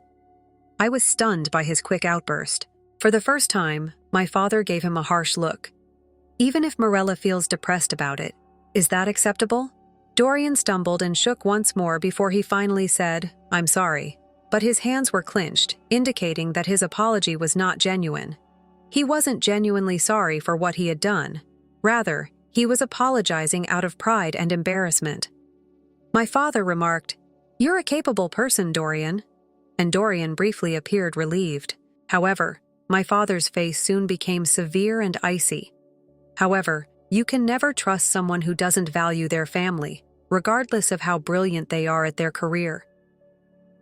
S1: I was stunned by his quick outburst. For the first time, my father gave him a harsh look. "Even if Morella feels depressed about it, is that acceptable?" Dorian stumbled and shook once more before he finally said, "I'm sorry." But his hands were clenched, indicating that his apology was not genuine. He wasn't genuinely sorry for what he had done. Rather, he was apologizing out of pride and embarrassment. My father remarked, "You're a capable person, Dorian." And Dorian briefly appeared relieved. However, my father's face soon became severe and icy. "However, you can never trust someone who doesn't value their family, regardless of how brilliant they are at their career."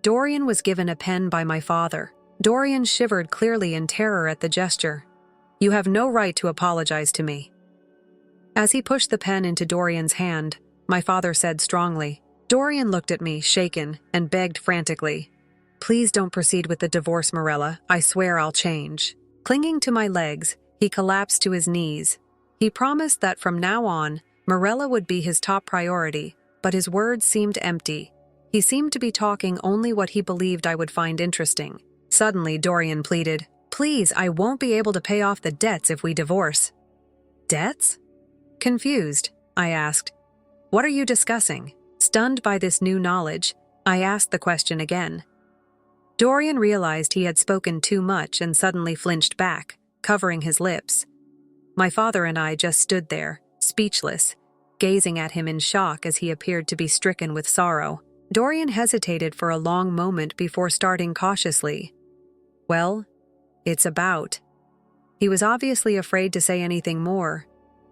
S1: Dorian was given a pen by my father. Dorian shivered clearly in terror at the gesture. "You have no right to apologize to me." As he pushed the pen into Dorian's hand, my father said strongly. Dorian looked at me, shaken, and begged frantically, "Please don't proceed with the divorce, Morella. I swear I'll change." Clinging to my legs, he collapsed to his knees. He promised that from now on, Morella would be his top priority, but his words seemed empty. He seemed to be talking only what he believed I would find interesting. Suddenly, Dorian pleaded, "Please, I won't be able to pay off the debts if we divorce." "Debts?" Confused, I asked, "What are you discussing?" Stunned by this new knowledge, I asked the question again. Dorian realized he had spoken too much and suddenly flinched back, covering his lips. My father and I just stood there, speechless, gazing at him in shock as he appeared to be stricken with sorrow. Dorian hesitated for a long moment before starting cautiously. Well, it's about. He was obviously afraid to say anything more,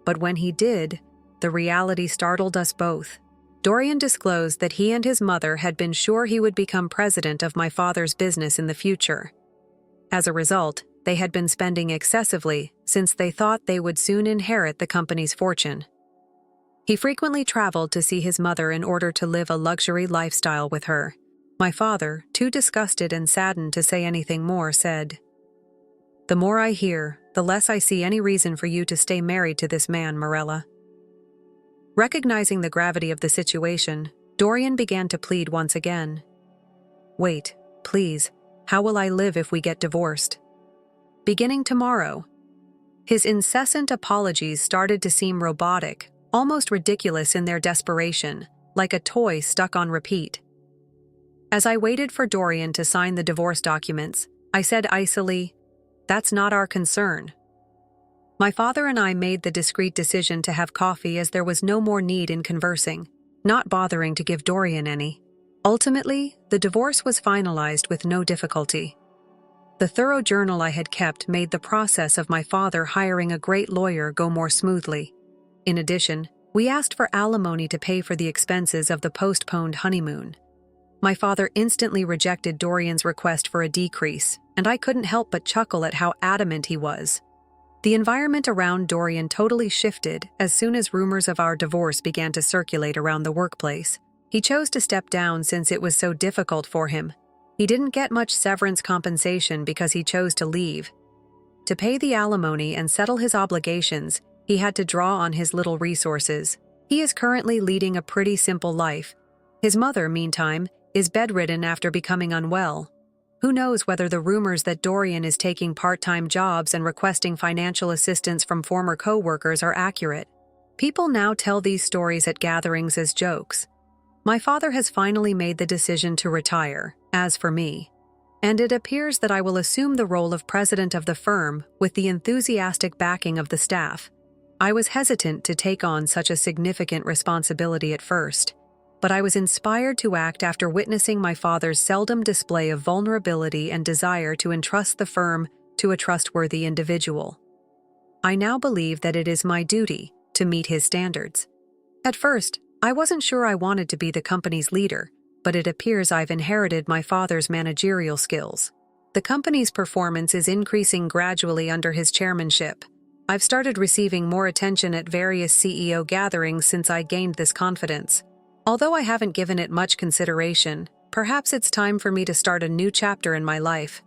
S1: but when he did, the reality startled us both. Dorian disclosed that he and his mother had been sure he would become president of my father's business in the future. As a result, they had been spending excessively since they thought they would soon inherit the company's fortune. He frequently traveled to see his mother in order to live a luxury lifestyle with her. My father, too disgusted and saddened to say anything more, said, "The more I hear, the less I see any reason for you to stay married to this man, Morella." Recognizing the gravity of the situation, Dorian began to plead once again. "Wait, please, how will I live if we get divorced? Beginning tomorrow." His incessant apologies started to seem robotic, almost ridiculous in their desperation, like a toy stuck on repeat. As I waited for Dorian to sign the divorce documents, I said icily, "That's not our concern." My father and I made the discreet decision to have coffee as there was no more need in conversing, not bothering to give Dorian any. Ultimately, the divorce was finalized with no difficulty. The thorough journal I had kept made the process of my father hiring a great lawyer go more smoothly. In addition, we asked for alimony to pay for the expenses of the postponed honeymoon. My father instantly rejected Dorian's request for a decrease, and I couldn't help but chuckle at how adamant he was. The environment around Dorian totally shifted as soon as rumors of our divorce began to circulate around the workplace. He chose to step down since it was so difficult for him. He didn't get much severance compensation because he chose to leave. To pay the alimony and settle his obligations, he had to draw on his little resources. He is currently leading a pretty simple life. His mother, meantime, is bedridden after becoming unwell. Who knows whether the rumors that Dorian is taking part-time jobs and requesting financial assistance from former co-workers are accurate. People now tell these stories at gatherings as jokes. My father has finally made the decision to retire, as for me. And it appears that I will assume the role of president of the firm with the enthusiastic backing of the staff. I was hesitant to take on such a significant responsibility at first, but I was inspired to act after witnessing my father's seldom display of vulnerability and desire to entrust the firm to a trustworthy individual. I now believe that it is my duty to meet his standards. At first, I wasn't sure I wanted to be the company's leader, but it appears I've inherited my father's managerial skills. The company's performance is increasing gradually under his chairmanship. I've started receiving more attention at various CEO gatherings since I gained this confidence. Although I haven't given it much consideration, perhaps it's time for me to start a new chapter in my life.